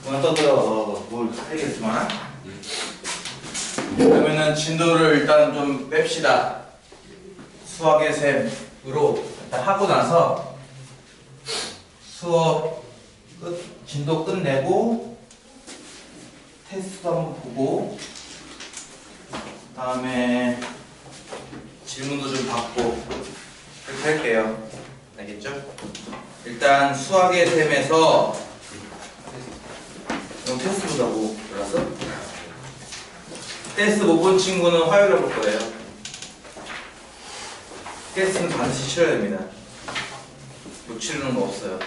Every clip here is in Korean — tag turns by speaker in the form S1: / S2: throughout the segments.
S1: 그만 떠들어. 뭘 하겠지만. 그러면은 진도를 일단 좀 뺍시다. 수학의 셈으로 일단 하고 나서 수업 진도 끝내고 테스트도 한번 보고 그 다음에 질문도 좀 받고 그렇게 할게요. 알겠죠? 일단 수학의 셈에서 이건 테스트 본다고 몰랐어? 테스트 못 본 친구는 화요일에 볼 거예요. 테스트는 반드시 치러야 됩니다. 못 치르는 거 없어요.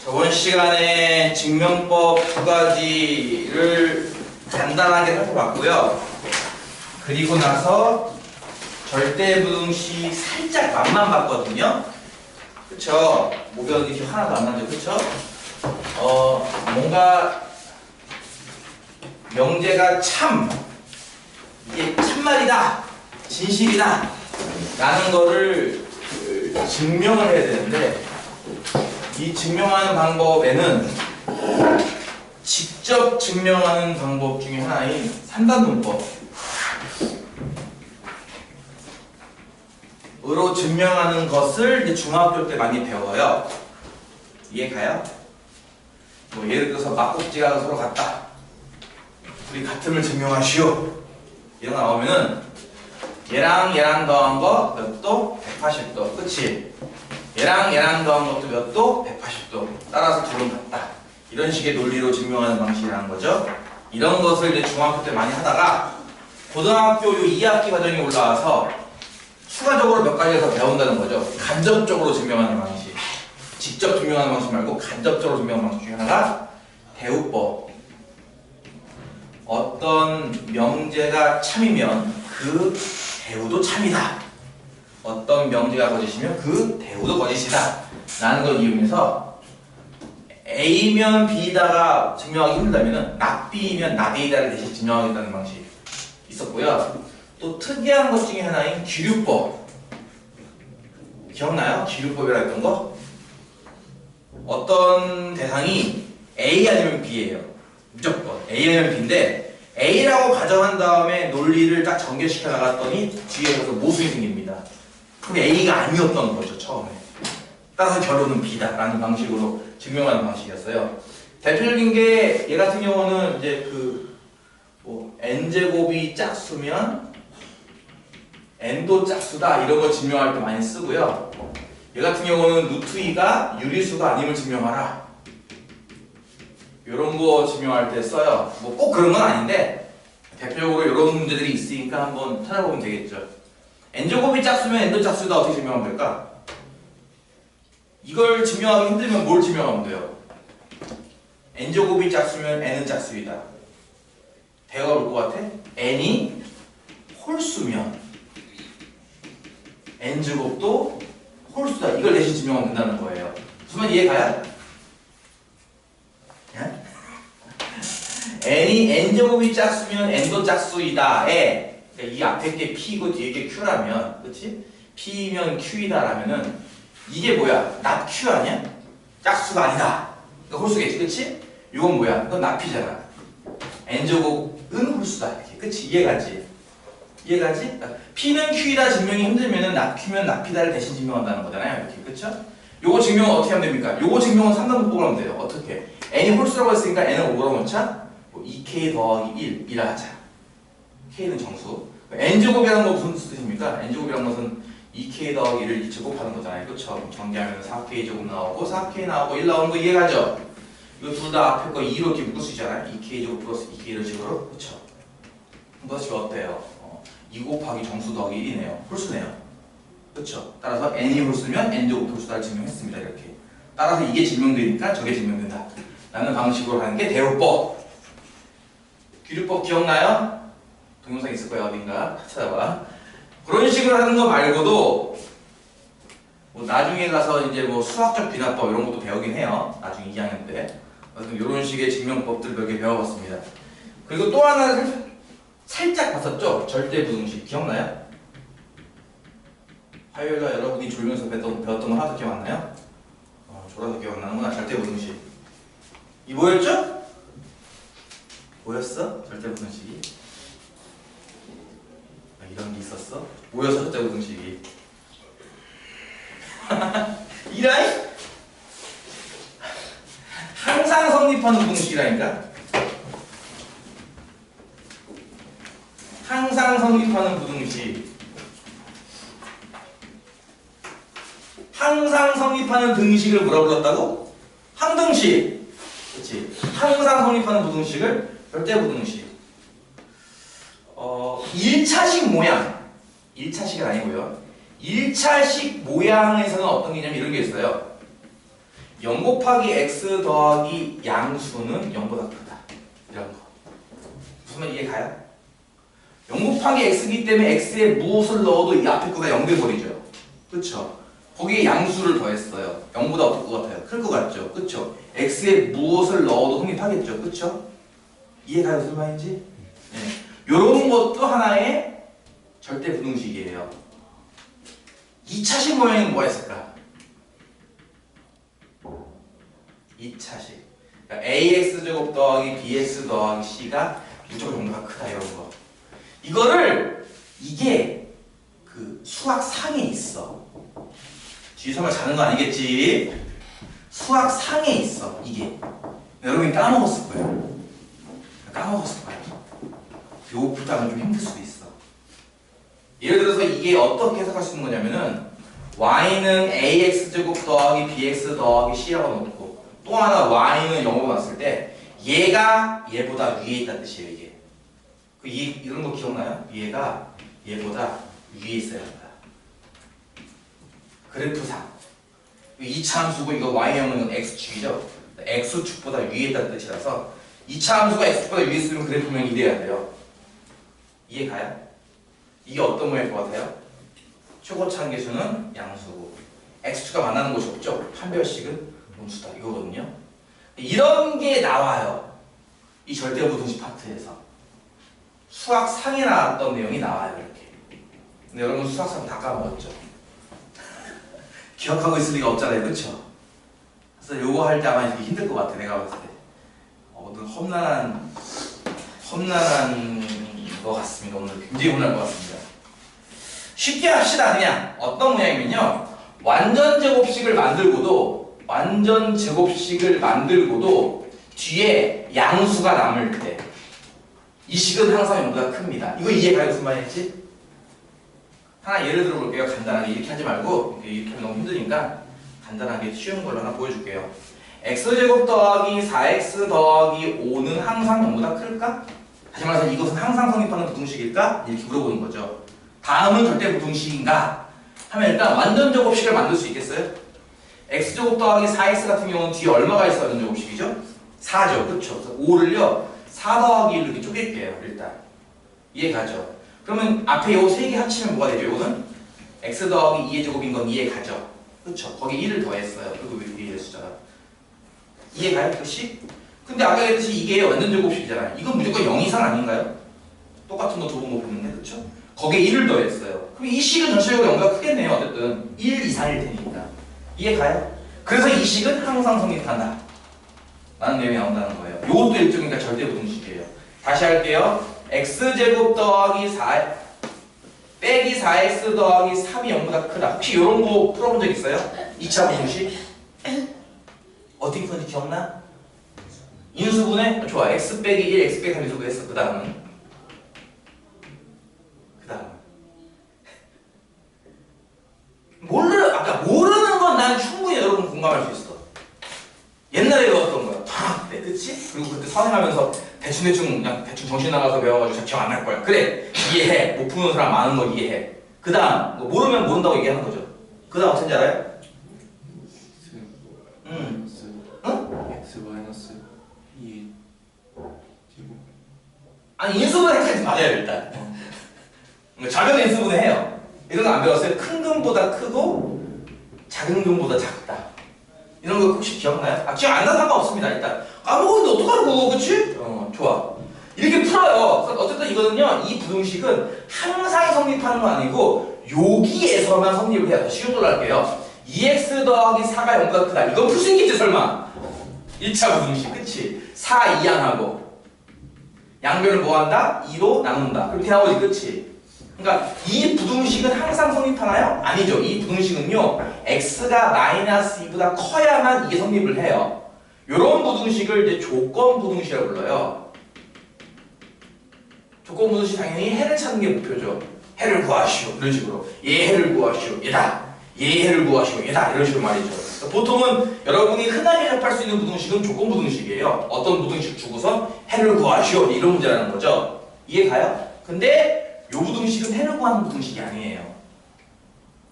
S1: 저번 시간에 증명법 두 가지를 간단하게 살펴봤고요. 그리고 나서 절대부등식 살짝 맛만 봤거든요. 그쵸? 목연 이렇게 하나도 안 나죠. 그쵸? 뭔가 명제가 참 이게 참말이다 진실이다 라는 거를 증명을 해야 되는데 이 증명하는 방법에는 직접 증명하는 방법 중에 하나인 산단문법으로 증명하는 것을 이제 중학교 때 많이 배워요. 이해가요? 뭐 예를 들어서 막국지가 서로 같다. 우리 같음을 증명하시오. 이런 거 나오면은 얘랑 얘랑 더한 거 몇 도? 180도. 그치? 얘랑 얘랑 더한 것도 몇 도? 180도. 따라서 둘은 같다. 이런 식의 논리로 증명하는 방식이라는 거죠. 이런 것을 이제 중학교 때 많이 하다가 고등학교 요 2학기 과정이 올라와서 추가적으로 몇 가지를 더 배운다는 거죠. 간접적으로 증명하는 방식. 직접 증명하는 방식 말고 간접적으로 증명하는 방식 중에 하나가 대우법. 어떤 명제가 참이면 그 대우도 참이다. 어떤 명제가 거짓이면 그 대우도 거짓이다. 라는 걸 이용해서 A면 B다가 증명하기 힘들다면 낙 B면 낙 A다를 대신 증명하겠다는 방식이 있었고요. 또 특이한 것 중에 하나인 기류법. 기억나요? 기류법이라 했던 거? 어떤 대상이 A 아니면 B예요. 무조건 A 아니면 B인데 A라고 가정한 다음에 논리를 딱 전개시켜 나갔더니 뒤에 가서 모순이 생깁니다. 그럼 A가 아니었던 거죠, 처음에. 따라서 결론은 B다라는 방식으로 증명하는 방식이었어요. 대표적인 게 얘 같은 경우는 이제 n제곱이 짝수면 n도 짝수다 이런 걸 증명할 때 많이 쓰고요. 얘 같은 경우는 루트 2가 유리수가 아님을 증명하라. 이런 거 증명할 때 써요. 뭐 꼭 그런 건 아닌데 대표적으로 이런 문제들이 있으니까 한번 찾아보면 되겠죠. n제곱이 짝수면 n도 짝수다 어떻게 증명하면 될까? 이걸 증명하기 힘들면 뭘 증명하면 돼요? n제곱이 짝수면 n은 짝수이다. 대화가 올 것 같아? n이 홀수면 n제곱도 홀수다. 이걸 대신 증명하면 된다는 거예요. 무슨 이해가요? n이 n제곱이 짝수면 n도 짝수이다에 이 앞에 게 p이고 뒤에 게 q라면 그치? p면 q이다 라면은 이게 뭐야? 납 q 아니야? 짝수가 아니다. 그러니까 홀수겠지 그치? 이건 뭐야? 이건 납이잖아. n제곱은 홀수다 이렇게 그치? 이해가지? 이해가지? p는 q이다 증명이 힘들면은 납 q면 납이다를 대신 증명한다는 거잖아요 이렇게 그쵸? 요거 증명은 어떻게 하면 됩니까? 요거 증명은 산단문법으로 하면 돼요. 어떻게? n이 홀수라고 했으니까 n을 5라고 놓자 2k 더하기 1이라 하자. k는 정수. n제곱이라는 건 무슨 뜻입니까? n제곱이라는 것은 2k 더하기 1을 2제곱하는 거잖아요. 그쵸? 전개하면 4k 제곱 나오고 4k 나오고 1 나오는 거 이해가죠? 이거 둘 다 앞에 거 2로 이렇게 묶을 수 있잖아요. 2k 제곱 플러스 2k 이런 식으로. 그쵸? 이것이 어때요? 2 곱하기 정수 더하기 1이네요. 홀수네요. 그쵸? 따라서 n이 홀수면 n제곱 홀수다를 증명했습니다. 이렇게. 따라서 이게 증명되니까 저게 증명된다. 라는 방식으로 하는 게 대우법. 기류법 기억나요? 동영상 있을 거야 어딘가 찾아봐. 그런 식으로 하는 거 말고도 뭐 나중에 가서 이제 뭐 수학적 비나법 이런 것도 배우긴 해요. 나중에 2학년 때. 이런 식의 증명법들 몇 개 배워봤습니다. 그리고 또 하나를 살짝 봤었죠? 절대부등식 기억나요? 화요일날 여러분이 졸면서 배웠던 거 하나도 기억 안 나요? 졸아서 기억 안 나는구나. 절대부등식. 이 뭐였죠? 뭐였어? 절대부등식이? 이런 게 있었어? 뭐였어? 절대부등식이? 이라이? 항상 성립하는 부등식이라니까? 항상 성립하는 부등식. 항상 성립하는 등식을 뭐라 불렀다고? 항등식. 그렇지? 항상 성립하는 부등식을 절대부등식. 1차식 모양. 1차식은 아니고요. 1차식 모양에서는 어떤 개념이 이런 게 있어요. 0 곱하기 x 더하기 양수는 0보다 크다. 이런 거. 무슨 말 이해 가요? 0 곱하기 x이기 때문에 x에 무엇을 넣어도 이 앞에 거가 0 돼버리죠. 그쵸? 거기에 양수를 더했어요. 0보다 어떨 것 같아요? 클 것 같죠? 그쵸? x에 무엇을 넣어도 성립하겠죠? 그쵸? 이해 가요? 무슨 말인지? 네. 요런 것도 하나의 절대부등식이에요. 2차식 모양은 뭐가 있을까? 2차식. 그러니까 ax제곱 더하기 bx 더하기 c가 무조건 정도가 크다 이런 거. 이거를 이게 그 수학상에 있어. 뒤에 설마 자는 거 아니겠지? 수학상에 있어 이게. 여러분이 까먹었을 거예요. 까먹었을 거예요. 요 부담은 좀 힘들 수도 있어. 예를 들어서 이게 어떻게 해석할 수 있는 거냐면은 y는 ax제곱 더하기 bx 더하기 c라고 놓고 또 하나 y는 0으로 놨을 때 얘가 얘보다 위에 있다는 뜻이에요. 이게 이런 거 기억나요? 얘가 얘보다 위에 있어야 한다. 그래프상 이차함수고 이거 y형은 x축이죠. x축보다 위에 있다는 뜻이라서 이차함수가 x축보다 위에 있으면 그래프면 이래야 돼요. 이해 가요? 이게 어떤 모양일 것 같아요? 최고차항계수는 양수고 x축과 만나는 곳이 없죠. 판별식은 음수다 이거거든요. 이런 게 나와요. 이 절대부등식 파트에서 수학상에 나왔던 내용이 나와요. 이렇게. 근데 여러분 수학상 다 까먹었죠. 기억하고 있을 리가 없잖아요. 그쵸? 그래서 요거 할 때 아마 되게 힘들 것 같아. 내가 봤을 때 오늘 험난한 것 같습니다. 오늘 굉장히 험난할 것 같습니다. 쉽게 합시다. 그냥 어떤 모양이면요, 완전 제곱식을 만들고도 뒤에 양수가 남을 때 이 식은 항상 0보다 큽니다. 이거 이해가요? 무슨 말인지? 하나 예를 들어 볼게요. 간단하게 이렇게 하지 말고 이렇게 하면 너무 힘드니까 간단하게 쉬운 걸로 하나 보여줄게요. x제곱 더하기 4x 더하기 5는 항상 0보다 클까? 다시 말해서 이것은 항상 성립하는 부등식일까? 이렇게 물어보는 거죠. 다음은 절대 부등식인가? 하면 일단 완전 제곱식을 만들 수 있겠어요? x제곱 더하기 4x 같은 경우는 뒤에 얼마가 있어야 완전 제곱식이죠? 4죠. 그쵸? 그래서 5를요 4 더하기 1로 이렇게 쪼갤게요. 일단 이해 가죠? 그러면 앞에 요 세 개 합치면 뭐가 되죠? 이거는 x 더하기 2의 제곱인 건 이해 가죠? 그쵸? 거기 1을 더했어요. 그리고 위에 숫자가 이해 가요? 그 식? 근데 아까 얘기했듯이 이게 완전 제곱식이잖아요. 이건 무조건 0 이상 아닌가요? 똑같은 거 두 번 못 보는데 그쵸? 거기에 1을 더했어요. 그럼 이 식은 전체적으로 0보다 크겠네요. 어쨌든 1 이상일 테니까 이해 가요? 그래서 이 식은 항상 성립한다 라는 내용이 나온다는 거예요. 이것도 일종의 절대부등식이에요. 다시 할게요. x제곱 더하기 4 빼기 4x 더하기 3이 0보다 크다. 혹시 이런 거 풀어본 적 있어요? 2차 부등식? 어떻게 푸는지 기억나? 인수분해? 좋아. x 빼기 1, x 빼기 3 인수분해했어. 그 다음은 모르는 건 난 충분히 여러분 공감할 수 있어. 옛날에 배웠던 거야. 다 내 뜻이? 그리고 그때 선행하면서 대충 정신 나가서 배워가지고 기억 안 날 거야. 그래 이해해. 못 푸는 사람 많은 거 이해해. 그 다음 뭐 모르면 모른다고 얘기하는 거죠. 그 다음 어떤지 알아요? 응?
S2: x 마이너스 2 제곱.
S1: 아니 인수분해까지 맞아요 일단. 작은 인수분해 해요. 이런 거 안 배웠어요? 큰 금보다 크고 작은 금보다 작다. 이런 거 혹시 기억나요? 기억 안 나도 상관없습니다. 일단 까먹었는데 어떡하라고, 그치? 좋아. 이렇게 풀어요. 어쨌든 이거는요, 이 부등식은 항상 성립하는 건 아니고 여기에서만 성립을 해요. 쉬운 걸로 할게요. 2x 더하기 4가 0보다 크다. 이건 풀 수 있겠지 설마. 1차 부등식 그치? 4 이항하고 양변을 뭐한다? 2로 나눈다. 그렇게 나오지 그치? 그러니까 이 부등식은 항상 성립하나요? 아니죠. 이 부등식은요 x가 마이너스 2보다 커야만 이게 성립을 해요. 요런 부등식을 이제 조건 부등식이라고 불러요. 조건 부등식 당연히 해를 찾는 게 목표죠. 해를 구하시오 이런 식으로 얘 해를 구하시오 얘다 얘 해를 구하시오 얘다 이런 식으로 말이죠. 그러니까 보통은 여러분이 흔하게 접할 수 있는 부등식은 조건 부등식이에요. 어떤 부등식 주고서 해를 구하시오 이런 문제라는 거죠. 이해가요? 근데 요 부등식은 해를 구하는 부등식이 아니에요.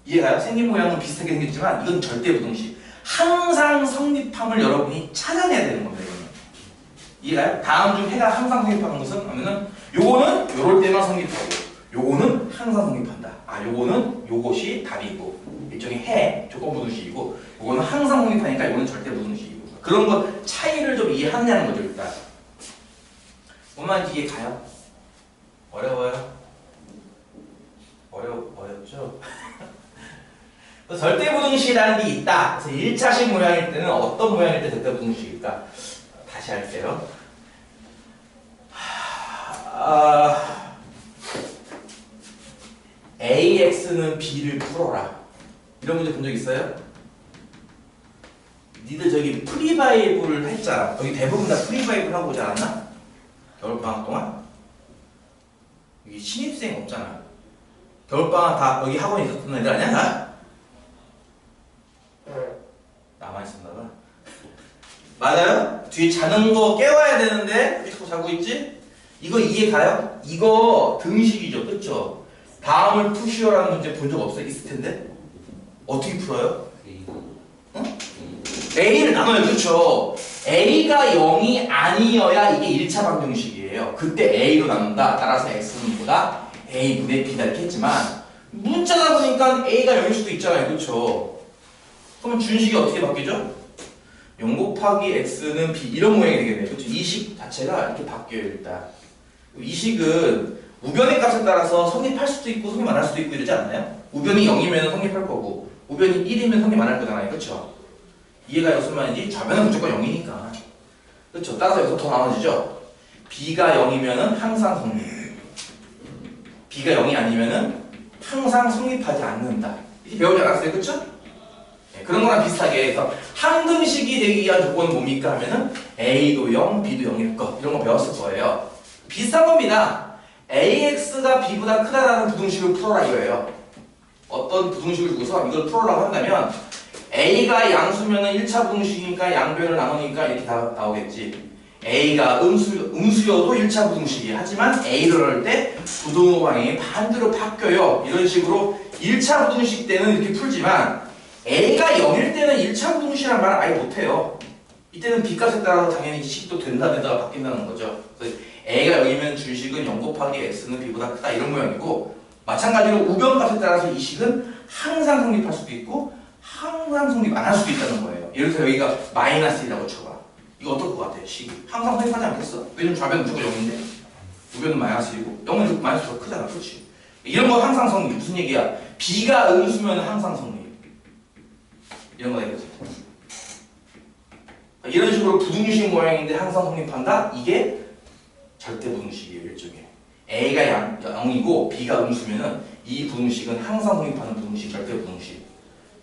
S1: 이해가요? 생긴 모양은 비슷하게 생겼지만 이건 절대 부등식. 항상 성립함을 여러분이 찾아내야 되는 겁니다. 이거는. 이해가요? 다음 중 해가 항상 성립하는 것은 하면은 요거는 요럴 때만 성립하고 요거는 항상 성립한다. 아 요거는 요것이 답이고 일종의 해 조건 부등식이고 요거는 항상 성립하니까 요거는 절대 부등식이고 그런 것 차이를 좀 이해하느냐는 거죠 일단. 뭔 이해 가요? 어려워요? 어렵죠? 절대 부등식이라는 게 있다. 그래서 1차식 모양일 때는 어떤 모양일 때 절대 부등식일까? 다시 할게요. AX는 B를 풀어라. 이런 문제 본 적 있어요? 니들 저기 프리바이블을 했잖아. 여기 대부분 다 프리바이블 하고 오지 않았나? 겨울방학 동안? 여기 신입생 없잖아. 겨울방학 다 여기 학원에 있었던 애들 아니야? 다? 나만 있었나 봐. 맞아요? 뒤에 자는 거 깨워야 되는데 자꾸 자고 있지? 이거 이해 가요? 이거 등식이죠. 그쵸? 다음을 푸시오라는 문제 본 적 없어요? 있을 텐데? 어떻게 풀어요? 응? A를 나눠요. 그쵸? A가 0이 아니어야 이게 1차 방정식이에요. 그때 A로 나눈다. 따라서 X는 보다 A분의 B다 이렇게 했지만 문자다 보니까 A가 0일 수도 있잖아요. 그쵸? 그럼 준식이 어떻게 바뀌죠? 0 곱하기 X는 B 이런 모양이 되겠네요. 그쵸? 이 식 자체가 이렇게 바뀌어요. 일단 이 식은 우변의 값에 따라서 성립할 수도 있고 성립 안 할 수도 있고 이러지 않나요? 우변이 0이면 성립할 거고 우변이 1이면 성립 안 할 거잖아요. 그쵸? 이해가 무슨 말인지 좌변은 무조건 0이니까 그쵸? 따라서 여기서 더 나눠지죠? B가 0이면 항상 성립 B가 0이 아니면 항상 성립하지 않는다 이렇게 배우지 않았어요? 그쵸? 네, 그런 거랑 비슷하게 해서 항등식이 되기 위한 조건은 뭡니까 하면은 A도 0, B도 0일 것 이런 거 배웠을 거예요. 비슷한 겁니다. AX가 B보다 크다라는 부등식을 풀어라 이거예요. 어떤 부등식을 주고서 이걸 풀어라고 한다면 A가 양수면은 1차 부등식이니까 양변을 나누니까 이렇게 다 나오겠지. A가 음수여도 1차 부등식이에요. 하지만 A를 넣을 때 부등호 방향이 반대로 바뀌어요. 이런 식으로 1차 부등식 때는 이렇게 풀지만 A가 0일 때는 1차 부등식이라는 말을 아예 못해요. 이때는 B값에 따라서 당연히 식도 된다 되다가 바뀐다는 거죠. 그래서 A가 0이면 준식은 0 곱하기 X는 B보다 크다 이런 모양이고 마찬가지로 우변값에 따라서 이 식은 항상 성립할 수도 있고 항상 성립 안 할 수도 있다는 거예요. 예를 들어서 여기가 마이너스 1이라고 쳐봐. 이거 어떨 것 같아? 식이 항상 성립하지 않겠어? 왜냐면 좌변은 무조건 0인데 우변은 마이너스 1이고 0은 마이너스가 크잖아. 그렇지? 이런 거 항상 성립 무슨 얘기야? B가 음수면 항상 성립 이런 거 되겠지. 이런 식으로 부등식 모양인데 항상 성립한다? 이게 절대 부등식이에요. 일종의 A가 0이고 B가 음수면은 이 부등식은 항상 성립하는 부등식, 절대 부등식.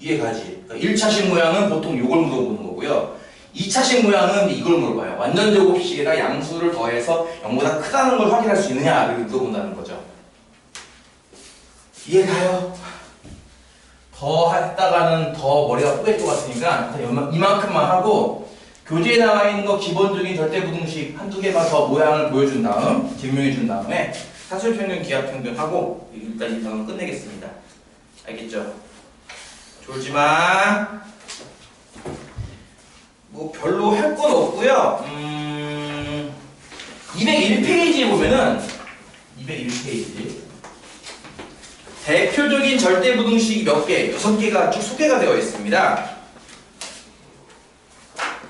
S1: 이해가지? 그러니까 1차식 모양은 보통 이걸 물어보는 거고요. 2차식 모양은 이걸 물어봐요. 완전 제곱식에다 양수를 더해서 0보다 크다는 걸 확인할 수 있느냐를 물어본다는 거죠. 이해가요? 더 했다가는 더 머리가 뿌갤 것 같으니까 이만큼만 하고 교재에 나와 있는 거 기본적인 절대 부등식 한두 개만 더 모양을 보여준 다음 증명해 준 다음에 사술평균, 기하평균 하고 일단 이 단원 끝내겠습니다. 알겠죠? 졸지마. 뭐 별로 할 건 없고요. 201페이지에 보면은 201페이지 대표적인 절대 부등식이 몇 개, 6개가 쭉 소개가 되어 있습니다.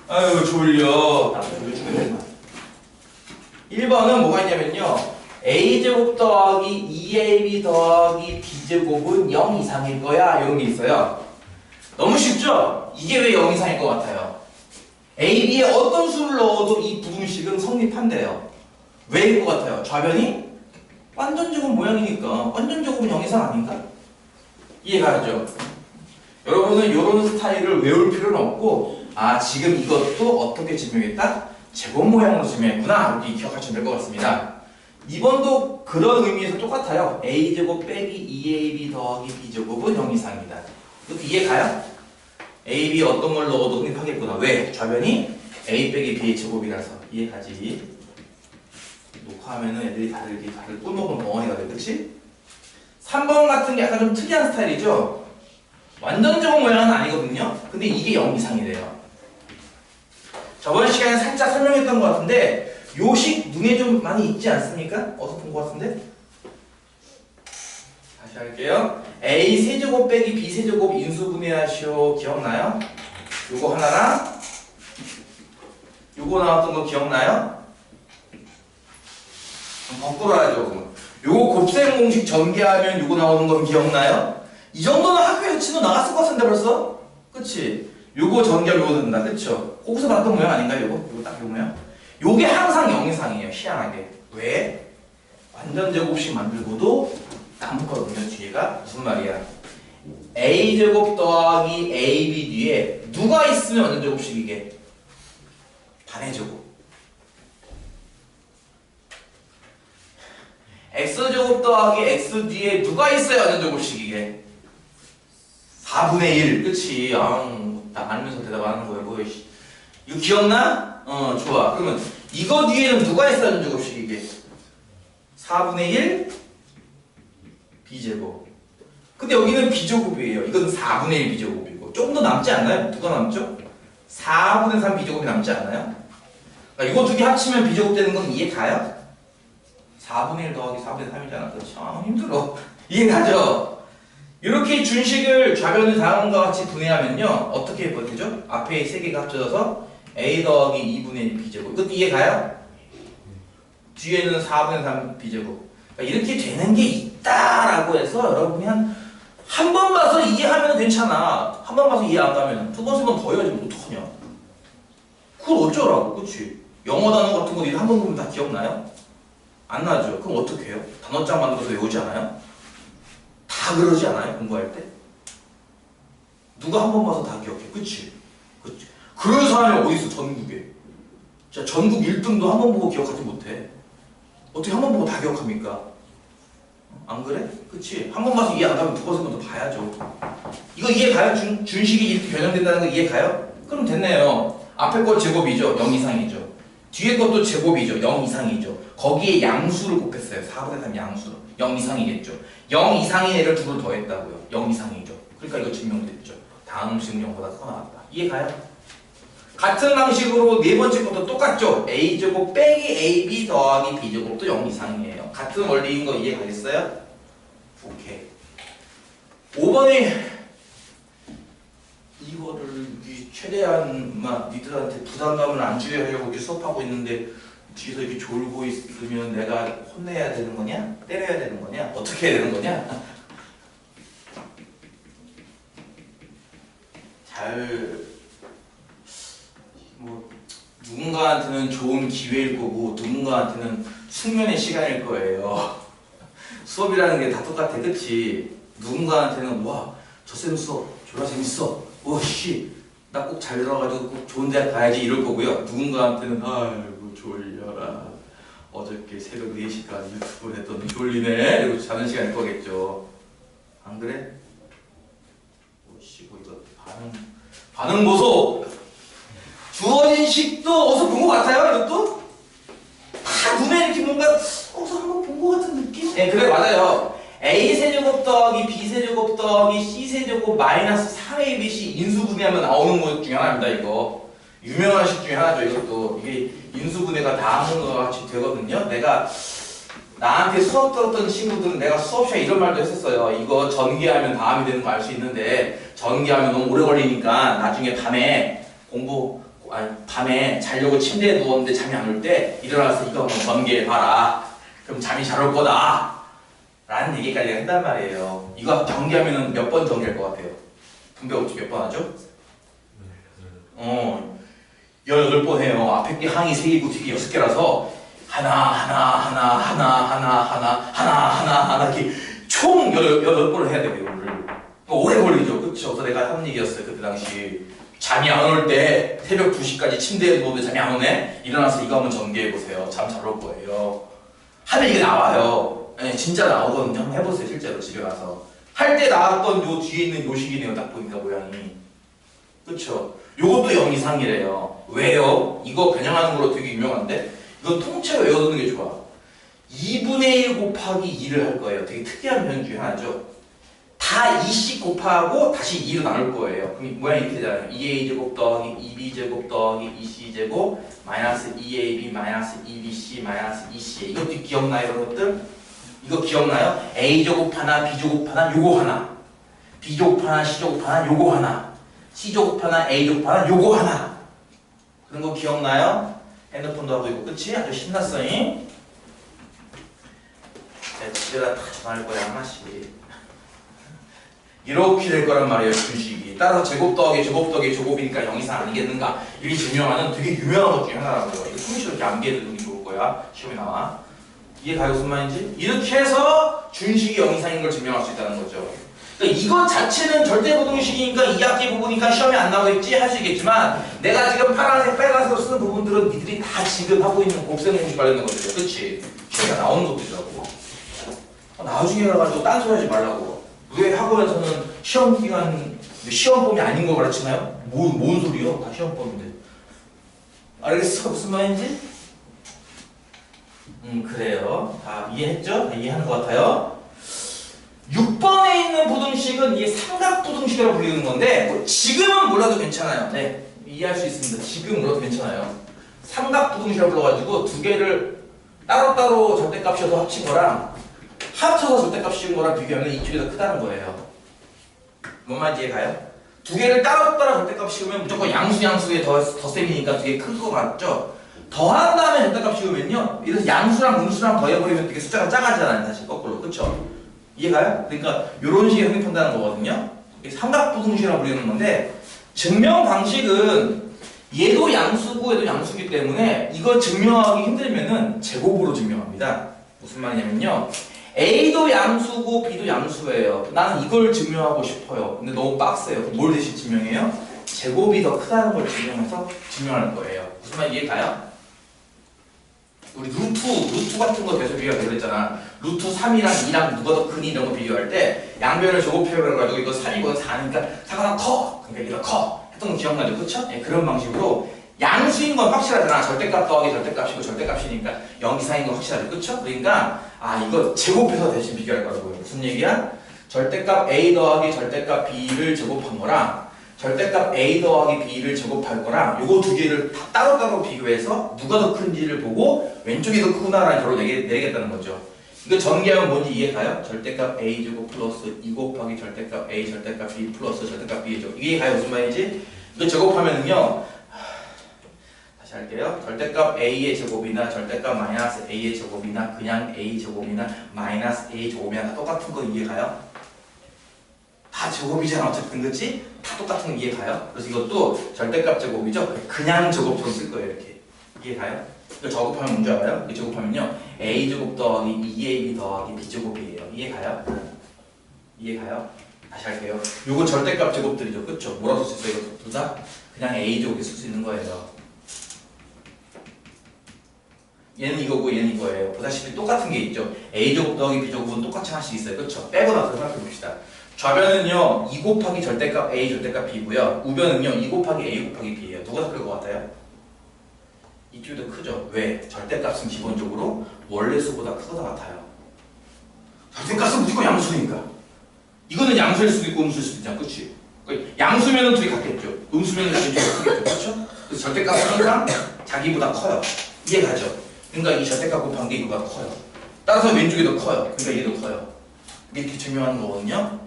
S1: 아유 졸려. 나 졸려 죽겠네. 1번은 뭐가 있냐면요. a제곱 더하기 2ab 더하기 b제곱은 0 이상일 거야. 이런 게 있어요. 너무 쉽죠? 이게 왜 0 이상일 것 같아요? A, B에 어떤 수를 넣어도 이 부등식은 성립한대요. 왜일 것 같아요? 좌변이 완전 제곱 모양이니까 완전 제곱은 0 이상 아닌가? 이해가죠? 여러분은 이런 스타일을 외울 필요는 없고 아 지금 이것도 어떻게 증명했다? 제곱 모양으로 증명했구나 이렇게 기억하시면 될 것 같습니다. 2번도 그런 의미에서 똑같아요. A제곱 빼기 2AB 더하기 B제곱은 0 이상이다. 이것도 이해가요? A, B 어떤 걸 넣어도 성립하겠구나. 왜? 좌변이 A 빼기 B의 제곱이라서 이해가지? 녹화하면은 애들이 다들 꿀먹은 멍어니가 돼, 그치? 3번 같은 게 약간 좀 특이한 스타일이죠? 완전 제곱 모양은 아니거든요? 근데 이게 0 이상이래요. 저번 시간에 살짝 설명했던 것 같은데 요식 눈에 좀 많이 있지 않습니까? 어디서 본 것 같은데? 다시 할게요. A 세제곱 빼기 B 세제곱 인수분해하시오. 기억나요? 요거 하나랑 요거 나왔던 거 기억나요? 거꾸로 하죠. 그러면. 요거 곱셈 공식 전개하면 요거 나오는 건 기억나요? 이 정도는 학교 유치도 나갔을 것 같은데 벌써? 그치? 요거 전개하면 요거 된다. 그쵸? 거기서 봤던 모양 아닌가요? 요거 딱 요 모양? 요게 항상 0 이상이에요. 희한하게. 왜? 완전 제곱식 만들고도 남거든요. 뒤에가 무슨 말이야? A제곱 더하기 AB 뒤에 누가 있으면 완전 제곱식이게? 반의 제곱. X제곱 더하기 X 뒤에 누가 있어야 완전 제곱식이게? 4분의 1. 그치? 나 알면서 대답하는 거야. 뭐, 이거 기억나? 좋아. 그러면 이거 뒤에는 누가 있어야 완전 제곱식이게? 4분의 1 B제곱. 근데 여기는 B제곱이에요. 이건 4분의 1 B제곱이고. 조금 더 남지 않나요? 누가 남죠? 4분의 3 B제곱이 남지 않나요? 그러니까 이거 두 개 합치면 B제곱 되는 건 이해 가요? 4분의 1 더하기 4분의 3이잖아. 그렇죠? 힘들어. 이해가죠? 이렇게 준식을 좌변을 다음과 같이 분해하면요. 어떻게 되죠? 앞에 세 개가 합쳐져서 A 더하기 2분의 1 B제곱. 이것도 이해가요? 뒤에는 4분의 3 B제곱. 그러니까 이렇게 되는 게 있다라고 해서 여러분이 한 번 봐서 이해하면 괜찮아. 한 번 봐서 이해 안 가면 두 번, 세 번 더 해야지 어떡하냐. 그걸 어쩌라고. 그치? 영어 단어 같은 거 한 번 보면 다 기억나요? 안 나죠? 그럼 어떻게 해요? 단어장 만들어서 외우지 않아요? 다 그러지 않아요? 공부할 때? 누가 한 번 봐서 다 기억해? 그치? 그치? 그런 사람이 어디 있어? 전국에. 자, 전국 1등도 한 번 보고 기억하지 못해. 어떻게 한 번 보고 다 기억합니까? 안 그래? 그치? 한 번 봐서 이해 안 가면 두 번, 세 번 더 봐야죠. 이거 이해 가요? 준식이 이렇게 변형된다는 거 이해 가요? 그럼 됐네요. 앞에 거 제곱이죠? 0 이상이죠. 뒤에 것도 제곱이죠? 0 이상이죠. 거기에 양수를 곱했어요. 4분의 3 양수로. 0 이상이겠죠. 0 이상인 애를 둘을 더했다고요. 0 이상이죠. 그러니까 이거 증명됐죠. 다음 식은 0보다 커 나왔다. 이해 가요? 같은 방식으로 네 번째 것도 똑같죠. A제곱 빼기 AB 더하기 B제곱도 0 이상이에요. 같은 원리인 거 이해 가겠어요? 오케이. 5번에 이거를 최대한 니들한테 부담감을 안 주게 하려고 이렇게 수업하고 있는데 뒤에서 이렇게 졸고 있으면 내가 혼내야 되는 거냐? 때려야 되는 거냐? 어떻게 해야 되는 거냐? 누군가한테는 좋은 기회일 거고 누군가한테는 숙면의 시간일 거예요. 수업이라는 게 다 똑같아. 그치? 누군가한테는 와, 저 쌤 수업 졸라 재밌어. 오씨, 나 꼭 잘 들어가지고 꼭 좋은 대학 가야지 이럴 거고요. 누군가한테는 아이고 졸려라. 어저께 새벽 4시까지 유튜브를 했더니 졸리네. 이러고 자는 시간일 거겠죠. 안 그래? 오씨, 뭐 이거 반응 보소. 주어진 식도 어디서 본 것 같아요? 이것도? 다 눈에 이렇게 뭔가 어디서 한번 본 것 같은 느낌? 네, 그래 맞아요. A세제곱 더하기 B세제곱 더하기 C세제곱 마이너스 3ABC 인수분해하면 나오는 것 중에 하나입니다. 이거 유명한 식 중에 하나죠. 이것도 이게 인수분해가 다음과 같이 되거든요. 내가 나한테 수업 들었던 친구들은 내가 수업 시간에 이런 말도 했었어요. 이거 전개하면 다음이 되는 거 알 수 있는데 전개하면 너무 오래 걸리니까 나중에 밤에 자려고 침대에 누웠는데 잠이 안 올 때 일어나서 이거 한번 전개해봐라. 그럼 잠이 잘 올 거다. 라는 얘기까지 한단 말이에요. 이거 전개하면 몇 번 전개할 것 같아요? 분배 법칙 몇 번 하죠? 18번 해요. 앞에 게 항이 3개고 뒤에 6개라서 하나 이렇게 총 18번을 해야 돼요. 이거를. 오래 걸리죠. 그쵸? 그래서 내가 한 얘기였어요. 그때 당시 잠이 안 올 때 새벽 2시까지 침대에 누웠는데 잠이 안 오네? 일어나서 이거 한번 전개해보세요. 잠 잘 올 거예요. 하면 이게 나와요. 네, 진짜 나오거든요. 한번 해보세요. 실제로 집에 가서. 할 때 나왔던 요 뒤에 있는 요식이네요. 딱 보니까 모양이. 그쵸? 요것도 0 이상이래요. 왜요? 이거 변형하는 걸로 되게 유명한데 이건 통째로 외워두는 게 좋아. 2분의 1 곱하기 2를 할 거예요. 되게 특이한 변형 중에 하나죠. 다 2씩 곱하고 다시 2로 나눌 거예요. 그럼 모양이 이렇게 되잖아요. 2a제곱 더하기 2b제곱 더하기 2c제곱 마이너스 2ab 마이너스 2bc 마이너스 2c. 이것도 기억나요? 이런 것들? 이거 기억나요? a제곱 하나, b제곱 하나, 요거 하나. b제곱 하나, c제곱 하나, 요거 하나. c제곱 하나, a제곱 하나, 요거 하나. 그런 거 기억나요? 핸드폰도 하고 있고, 그치? 아주 신났어잉? 자, 집에다 다 전화할 거야, 하나씩. 이렇게 될 거란 말이에요, 준식이. 따라서 제곱 더하기 제곱 더하기 제곱이니까 0 이상 아니겠는가? 이게 증명하는 되게 유명한 것 중에 하나라고요. 이거 통째로 이렇게 암기해두는 게 좋을 거야. 시험에 나와. 이해가요, 무슨 말인지? 이렇게 해서 준식이 0 이상인 걸 증명할 수 있다는 거죠. 그러니까 이것 자체는 절대부등식이니까 2학기 부분이니까 시험에 안 나오겠지 할 수 있겠지만 내가 지금 파란색, 빨간색으로 쓰는 부분들은 니들이 다 지금 하고 있는 곱셈 공식 관련된 것들이죠. 그치? 시험에 나오는 것들이라고. 나중에 가가지고 딴소리 하지 말라고. 왜 학원에서는 시험 기간, 시험범이 아닌 거 가르치나요? 뭔 소리요? 다 시험범인데. 알겠어? 무슨 말인지? 그래요. 다 이해했죠? 이해하는 것 같아요. 6번에 있는 부등식은 이게 삼각부등식이라고 불리는 건데 뭐 지금은 몰라도 괜찮아요. 네, 이해할 수 있습니다. 지금 몰라도 괜찮아요. 삼각부등식이라고 불러가지고 두 개를 따로따로 절대값이어서 합친 거랑 합쳐서 절대값 씌운 거랑 비교하면 이쪽이 더 크다는 거예요. 뭔 말인지 이해가요? 두 개를 따로따로 절대값 씌우면 무조건 양수에 더 셈이니까 두 개 큰 거 같죠? 더한 다음에 절대값 씌우면요, 이래서 양수랑 음수랑 더해버리면 되게 숫자가 작아지잖아요. 다시 거꾸로. 그쵸? 이해가요? 그러니까 이런 식의 성립한다는 거거든요. 삼각부등식이라고 부르는 건데 증명 방식은 얘도 양수고 얘도 양수기 때문에 이거 증명하기 힘들면은 제곱으로 증명합니다. 무슨 말이냐면요, A도 양수고 B도 양수예요. 나는 이걸 증명하고 싶어요. 근데 너무 빡세요. 그럼 뭘 대신 증명해요? 제곱이 더 크다는 걸 증명해서 증명할 거예요. 무슨 말 이해가요? 우리 루트 같은 거 계속 비교하자 그랬잖아. 루트 3이랑 2랑 누가 더 크니 이런 거 비교할 때 양변을 제곱해가지고 이거 3이건 4니까 4가 더 커! 그러니까 이게 더 커! 했던 거 기억나죠? 그쵸? 네, 그런 방식으로 양수인 건 확실하잖아. 절대값 더하기 절대값이고 절대값이니까 0 이상인 건 확실하죠. 그쵸? 그러니까 이거 제곱해서 대신 비교할 거라고요. 무슨 얘기야? 절대값 A 더하기 절대값 B를 제곱한 거랑 절대값 A 더하기 B를 제곱할 거랑 요거 두 개를 다 따로따로 비교해서 누가 더 큰지를 보고 왼쪽이 더 크구나라는 결론을 내리겠다는 거죠. 이거 전개하면 뭔지 이해가요? 절대값 A 제곱 플러스 2 곱하기 절대값 A 절대값 B 플러스 절대값 B의 제곱. 이게 가요 무슨 말인지? 이거 제곱하면은요, 다시 할게요. 절대값 A의 제곱이나 절대값 마이너스 A의 제곱이나 그냥 A 제곱이나 마이너스 A 제곱이나 다 똑같은 거 이해가요? 다 제곱이잖아 어쨌든. 그치? 다 똑같은 거 이해가요? 그래서 이것도 절대값 제곱이죠? 그냥 제곱처럼 쓸 거예요. 이렇게 이해가요? 이거 제곱하면 뭔지 알아요? 이거 제곱하면요, A제곱 더하기 2AB 더하기 B제곱이에요. 이해가요? 이해가요? 다시 할게요. 요거 절대값 제곱들이죠. 그쵸? 뭐라고 쓸 수 있어요? 이거 둘 다? 그냥 A제곱이 쓸 수 있는 거예요. 얘는 이거고 얘는 이거예요. 보다시피 똑같은 게 있죠. A제곱 더하기 B제곱은 똑같이 하나씩 있어요. 그쵸? 빼고 나서 생각해봅시다. 좌변은요 2 곱하기 절대값 A 절대값 B고요. 우변은요 2 곱하기 A 곱하기 B예요. 누가 더 클 것 같아요? 이쪽이 더 크죠? 왜? 절대값은 기본적으로 원래 수보다 크고 다 같아요. 절대값은 무조건 양수니까. 이거는 양수일 수도 있고 음수일 수도 있잖아. 그치? 양수면은 둘이 같겠죠. 음수면은 둘이 크겠죠. 그렇죠? 그래서 절대값은 항상 자기보다 커요. 이해가죠? 그러니까 이 절대값 곱한 게 이거보다 커요. 따라서 왼쪽이 더 커요. 그러니까 얘도 커요. 이렇게 증명하는 거거든요.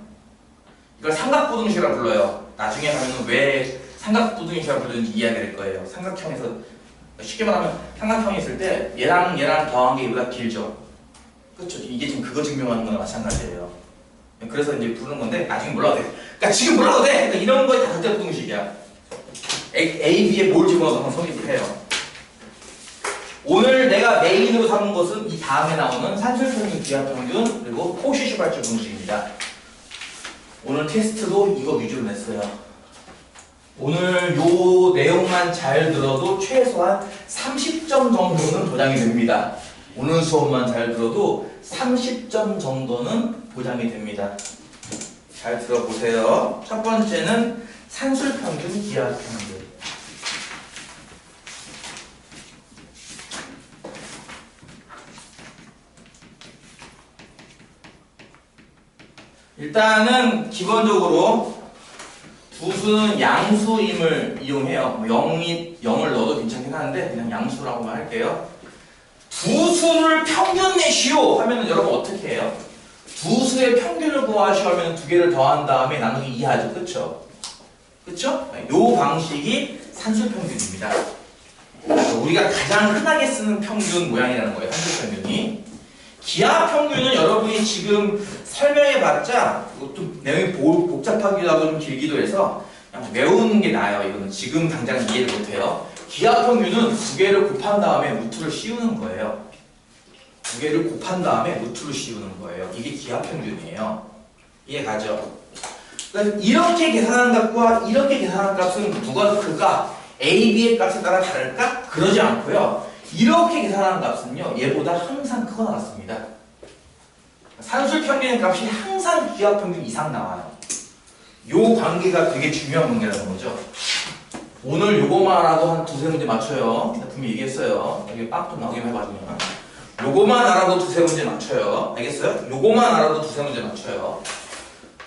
S1: 이걸 삼각부등식이라고 불러요. 나중에 가면 왜 삼각부등식이라고 부르는지 이해하게 될 거예요. 삼각형에서 쉽게 말하면 삼각형이 있을 때 얘랑 더한 게 이보다 길죠. 그렇죠? 이게 지금 그거 증명하는 거랑 마찬가지예요. 그래서 이제 부르는 건데 나중에 몰라도 돼. 그러니까 지금 몰라도 돼. 그러니까 이런 거에 다 극대 부등식이야. A, B에 뭘 집어넣어서 한번 성립을 해요. 오늘 내가 메인으로 삼은 것은 이 다음에 나오는 산술평균, 기하평균, 그리고 코시-슈발츠 공식입니다. 오늘 테스트도 이거 위주로 냈어요. 오늘 요 내용만 잘 들어도 최소한 30점 정도는 보장이 됩니다. 오늘 수업만 잘 들어도 30점 정도는 보장이 됩니다. 잘 들어보세요. 첫 번째는 산술평균, 기하평균. 일단은 기본적으로 두 수는 양수임을 이용해요. 0을 넣어도 괜찮긴 하는데 그냥 양수라고만 할게요. 두 수를 평균 내시오 하면은 여러분 어떻게 해요? 두 수의 평균을 구하시오 하면 두 개를 더한 다음에 나누기 2 하죠. 그쵸? 그쵸? 요 방식이 산술평균입니다. 우리가 가장 흔하게 쓰는 평균 모양이라는 거예요. 산술평균이. 기하평균은 여러분이 지금 설명해봤자 좀 내용이 복잡하기도 하고 좀 길기도 해서 그냥 외우는 게 나아요. 이거는 지금 당장 이해를 못해요. 기하평균은 두 개를 곱한 다음에 루트를 씌우는 거예요. 두 개를 곱한 다음에 루트를 씌우는 거예요. 이게 기하평균이에요. 이해 가죠? 그래서 이렇게 계산한 값과 이렇게 계산한 값은 누가 더 클까? A, B의 값에 따라 다를까? 그러지 않고요. 이렇게 계산한 값은요, 얘보다 항상 크거나 같습니다. 산술평균의 값이 항상 기하평균 이상 나와요. 요 관계가 되게 중요한 관계라는 거죠. 오늘 요거만 알아도 한 두세 문제 맞춰요. 분명히 얘기했어요. 여기 빡 좀 나오기만 해봐주면. 요거만 알아도 두세 문제 맞춰요. 알겠어요? 요거만 알아도 두세 문제 맞춰요.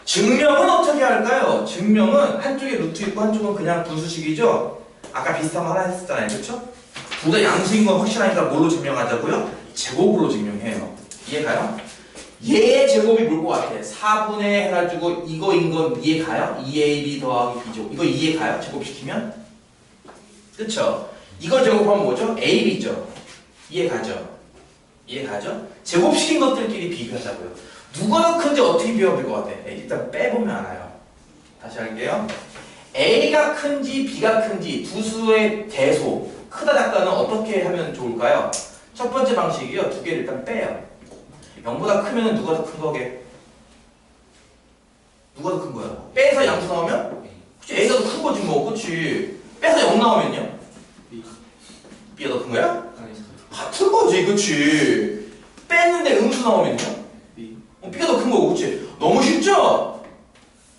S1: 증명은 어떻게 할까요? 증명은 한쪽에 루트 있고 한쪽은 그냥 분수식이죠? 아까 비슷한 거 하나 했었잖아요. 그렇죠? 둘 다 양수인 건 확실하니까 뭘로 증명하자고요? 제곱으로 증명해요. 이해가요? 얘의 제곱이 뭘 것 같아? 4분의 해가지고 이거인 건 이해가요? 2ab 더하기 b제곱. 이거 이해가요? 제곱시키면? 그쵸? 이거 제곱하면 뭐죠? ab죠? 이해가죠? 이해가죠? 제곱시킨 것들끼리 비교하자고요. 누가 더 큰지 어떻게 비교하면 될 것 같아? 일단 빼보면 알아요. 다시 할게요. a가 큰지 b가 큰지 두 수의 대소 크다 작다는 어떻게 하면 좋을까요? 첫 번째 방식이요. 두 개를 일단 빼요. 0보다 크면 누가 더 큰 거게? 누가 더 큰 거야? 빼서 양수 나오면? 그치, A가 더 큰 거지 뭐. 그치. 빼서 0 나오면요? B가 더 큰 거야? 같은 거지. 그치. 뺐는데 음수 나오면요? B가 더 큰 거고. 그치. 너무 쉽죠?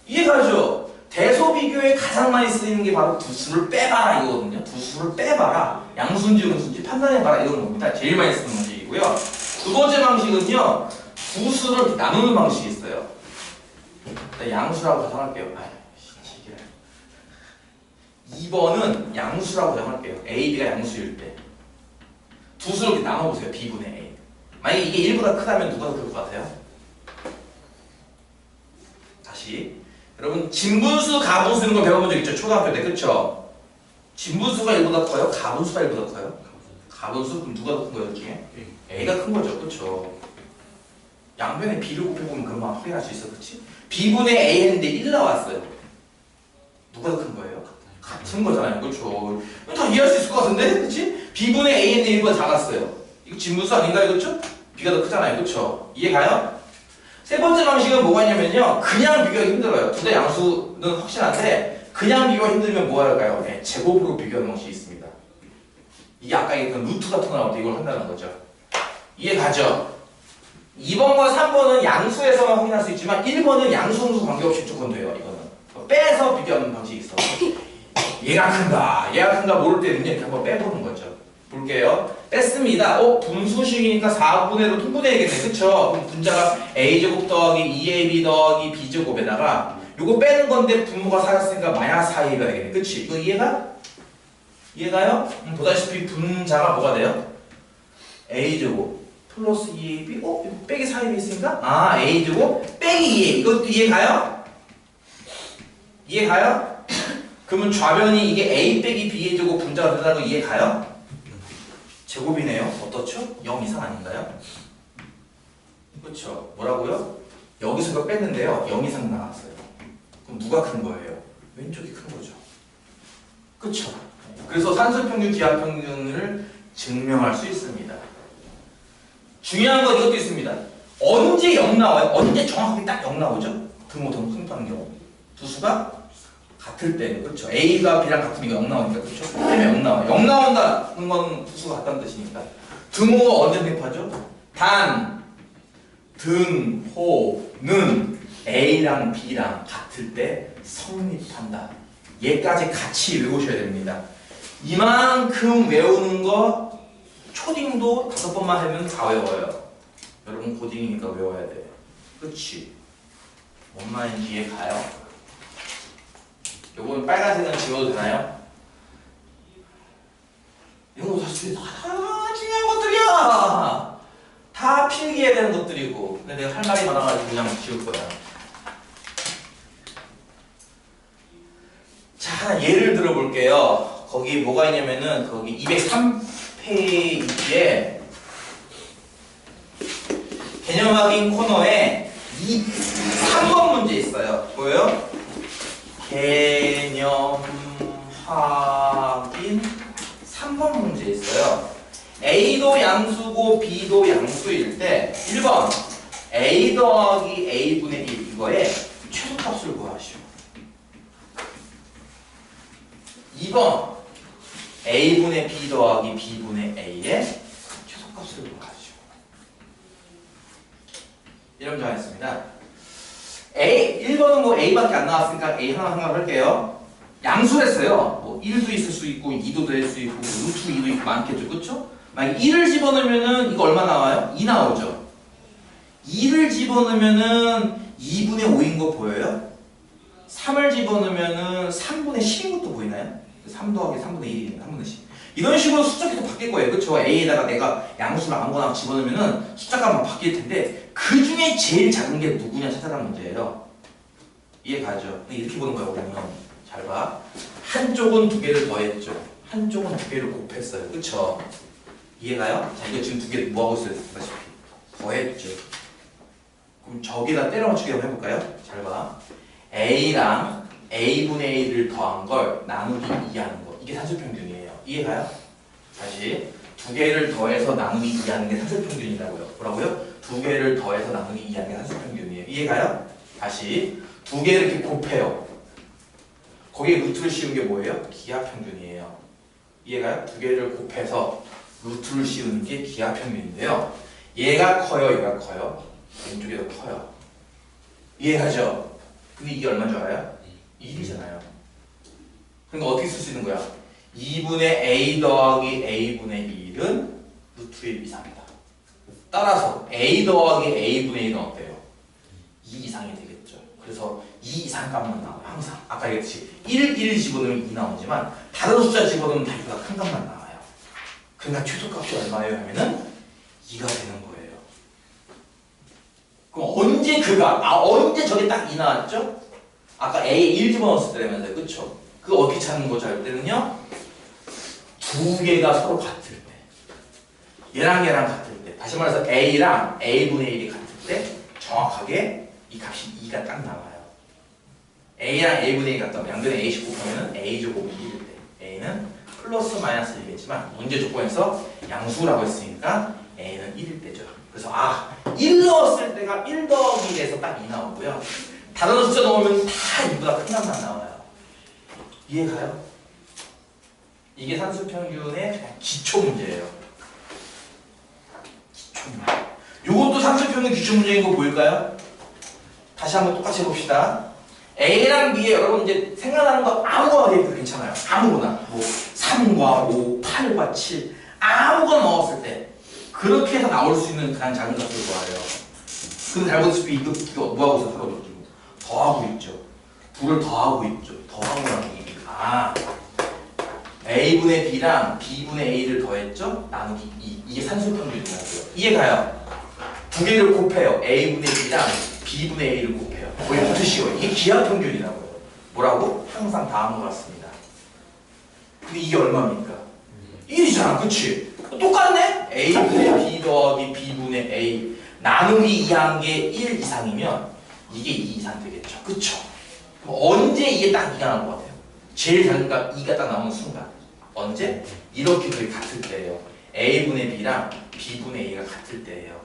S1: 이해가죠? 대소 비교에 가장 많이 쓰이는 게 바로 두 수를 빼봐라 이거거든요. 두 수를 빼봐라. 양수인지 음수인지 판단해봐라 이런 겁니다. 제일 많이 쓰는 방식이고요. 두 번째 방식은요. 두 수를 나누는 방식이 있어요. 양수라고 가정할게요. 2번은 양수라고 가정할게요. A, B가 양수일 때. 두 수를 이렇게 나눠보세요. B분의 A. 만약에 이게 1보다 크다면 누가 더 클 것 같아요? 다시. 여러분 진분수, 가분수 이런 거 배워본 적 있죠? 초등학교 때. 그쵸? 진분수가 1보다 커요? 가분수가 1보다 커요? 가분수? 그럼 누가 더 큰 거예요? 중에? A가 큰 거죠. 그쵸? 양변에 B를 곱해보면 금방 확인할 수 있어. 그치? B분의 A 했는데 1 나왔어요. 누가 더 큰 거예요? 같은 거잖아요. 그쵸? 이거 다 이해할 수 있을 것 같은데? 그치? B분의 A 했는데 1보다 작았어요. 이거 진분수 아닌가요? 그쵸? B가 더 크잖아요. 그쵸? 이해 가요? 세 번째 방식은 뭐가 있냐면요. 그냥 비교하기 힘들어요. 둘 다 양수는 확실한데 그냥 비교가 힘들면 뭐 할까요? 네, 제곱으로 비교하는 방식이 있습니다. 이게 아까 얘기했던 루트 같은 거 나올 때 이걸 한다는 거죠. 이해 가죠? 2번과 3번은 양수에서만 확인할 수 있지만 1번은 양수, 음수 관계없이 무조건 돼요. 이거는 빼서 비교하는 방식이 있어. 얘가 큰가, 얘가 큰가 모를 때는요. 이렇게 한번 빼보는 거죠. 볼게요. 뺐습니다. 분수식이니까 4분의 로 통분해야겠네. 그쵸? 그럼 분자가 a제곱 더하기 2ab 더하기 b제곱에다가 요거 빼는 건데 분모가 4였으니까 마이너스 4ab가 되겠네. 그치? 이거 이해가? 이해가요? 보다시피 분자가 뭐가 돼요? a제곱 플러스 2ab 이거 빼기 4ab이 있으니까 a제곱 빼기 2ab 이것도 이해가요? 이해가요? 그러면 좌변이 이게 a 빼기 b의 제곱 분자가 된다는 거 이해가요? 제곱이네요. 어떻죠? 0 이상 아닌가요? 그렇죠. 뭐라고요? 여기서 이거 뺐는데요. 0 이상 나왔어요. 그럼 누가 큰 거예요? 왼쪽이 큰 거죠. 그쵸? 그래서 산술평균, 기하평균을 증명할 수 있습니다. 중요한 건 이것도 있습니다. 언제 0 나와요? 언제 정확하게 딱 0 나오죠? 등호등 승부하는 경우. 두 수가 같을 때, 그렇죠? A가 B랑 같으니까 0 나오니까, 그렇죠? 때문에 0 나와요. 0 나온다는 건 두 수가 같다는 뜻이니까. 등호가 언제 성립하죠? 단, 등, 호, 는 A랑 B랑 같을 때 성립한다. 얘까지 같이 외우셔야 됩니다. 이만큼 외우는 거 초딩도 5번만 하면 다 외워요. 여러분 고딩이니까 외워야 돼. 그치? 뭔 말인지 이해 가요? 요건 빨간색은 지워도 되나요? 이런 거 사실 다 중요한 것들이야. 다 필기해야 되는 것들이고. 근데 내가 할 말이 많아가지고 그냥 지울 거야. 자, 예를 들어볼게요. 거기 뭐가 있냐면은 거기 203페이지에 개념 확인 코너에 3번 문제 있어요. 뭐예요? 개념 확인 3번 문제 있어요. A도 양수고 B도 양수일 때 1번 A 더하기 A분의 1 이거에 최소값을 구하시오. 2번 A분의 B 더하기 B분의 A의 최소값을 구하시오. 이런 정했습니다. A 1번은 뭐 A밖에 안 나왔으니까 A 하나 할게요. 양수랬어요. 뭐 1도 있을 수 있고 2도 될 수 있고 루트 2도 있고 많겠죠. 그쵸? 만약 1을 집어넣으면은 이거 얼마 나와요? 2 나오죠. 2를 집어넣으면은 2분의 5인 거 보여요? 3을 집어넣으면은 3분의 10인 것도 보이나요? 3 더하기 3분의 1이니까 3분의 10. 이런 식으로 숫자 계속 바뀔 거예요. 그쵸? A에다가 내가 양수를 아무거나 집어넣으면은 숫자가 막 바뀔 텐데 그 중에 제일 작은 게 누구냐 찾아라는 문제예요. 이해 가죠? 이렇게 보는 거예요. 우리는. 잘 봐. 한쪽은 2개를 더했죠. 한쪽은 2개를 곱했어요. 그쵸? 이해가요? 자, 이거 지금 2개 뭐하고 있어요? 더했죠. 그럼 저기다 때려 맞추기 한번 해볼까요? 잘 봐. A랑 A분의 A를 더한 걸 나누기 2하는 거. 이게 산술평균이에요. 이해가요? 다시. 2개를 더해서 나누기 2하는 게 산술평균이라고요. 뭐라고요? 2개를 더해서 나누기 2하는 게 산술평균이에요. 이해가요? 다시. 2개를 이렇게 곱해요. 거기에 루트를 씌운 게 뭐예요? 기하평균이에요. 이해가요? 2개를 곱해서 루트를 씌우는 게 기하평균인데요. 얘가 커요, 얘가 커요. 왼쪽이 더 커요. 이해가죠? 근데 이게 얼마인 줄 알아요? 1이잖아요. 그러니까 어떻게 쓸 수 있는 거야? 2분의 A 더하기 A분의 1은 루트 1 이상이다. 따라서 A 더하기 A분의 1은 어때요? 2 이상이 되겠죠. 그래서 2 이상 값만 나와요. 항상. 아까 얘기했듯이 1 집어넣으면 2 나오지만 다른 숫자 집어넣으면 다 이보다 큰 값만 나와요. 그러니까 최소값이 얼마예요? 하면은 2가 되는 거예요. 그럼 언제 언제 저게 딱 2 나왔죠? 아까 A에 1 집어넣었을 때라면서요. 그쵸? 그거 어떻게 찾는 거죠? 할 때는요. 2개가 서로 같을 때. 얘랑 같을 때. 다시 말해서 A랑 A분의 1이 같을 때 정확하게 이 값이 2가 딱 나와요. A랑 A분의 1이 같다면 양변에 A씩 곱하면 A제곱이 1일 때 A는 플러스 마이너스 1이겠지만 문제 조건에서 양수라고 했으니까 A는 1일 때죠. 그래서 1 넣었을 때가 1 더하기 1에서 딱 2 나오고요. 다른 숫자 넣으면 다 2보다 큰 값만 나와요. 이해가요? 이게 산술평균의 기초 문제예요. 기초 문제. 요것도 산술평균 기초 문제인 거 보일까요? 다시 한번 똑같이 해봅시다. A랑 B에 여러분 이제 생각나는 거 아무거나 해도 괜찮아요. 아무거나. 뭐 3과 5, 8과 7 아무거나 넣었을 때 그렇게 해서 나올 수 있는 가장 작은 값을 구하래요. 근데 잘못했을 때 이거 뭐하고 있어? 서로 더하고 있죠. 둘을 더하고 있죠. 더하고 나누기. A분의 B랑 B분의 A를 더했죠? 나누기 2. 이게 산술평균이라고요. 이해가요? 2개를 곱해요. A분의 B랑 B분의 A를 곱해요. 거의 붙으시고 이게 기하평균이라고요. 뭐라고? 항상 다음과 같습니다. 근데 이게 얼마입니까? 1이잖아. 그치? 똑같네? A분의 B 더하기 B분의 A 나누기 2한 게 1 이상이면 이게 2 이상 되겠죠. 그쵸? 그럼 언제 이게 딱 2가 나올 것 같아요? 제일 작은 값 2가 딱 나오는 순간. 언제? 이렇게 둘이 같을 때예요. a분의 b랑 b분의 a가 같을 때예요.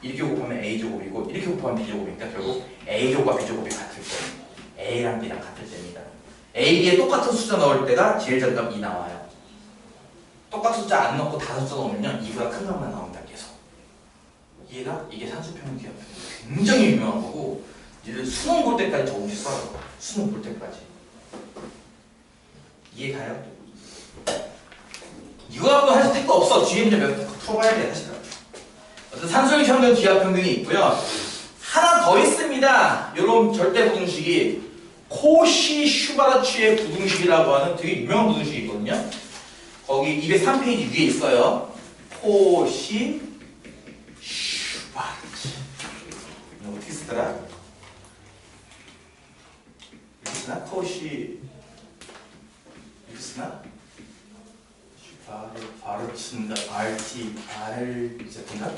S1: 이렇게 곱하면 a제곱이고 이렇게 곱하면 b제곱이니까 결국 a제곱과 b제곱이 같을 때 a랑 b랑 같을 때입니다. a, b에 똑같은 숫자 넣을 때가 제일 작은 값 2 나와요. 똑같은 숫자 안 넣고 다른 숫자 넣으면 2보다 큰 값만 나옵니다. 계속. 이게 산수평균 기하평균 굉장히 유명한 거고 얘를 수능 볼 때까지 조금씩 써요. 수능 볼 때까지. 이해 가요? 이거 갖고 사실 택도 없어. 뒤에 문제 몇 개 풀어봐야 돼 사실은. 어떤 산수형 평균 기하평균이 있고요. 하나 더 있습니다. 이런 절대부등식이 코시 슈바르츠의 부등식이라고 하는 되게 유명한 부등식이 있거든요. 거기 203페이지 위에 있어요. 코시 슈바르츠. 이거 어떻게 쓰더라? 이렇게 쓰나? 코시 이렇게 쓰나? 슈바르츠인가? RT인가?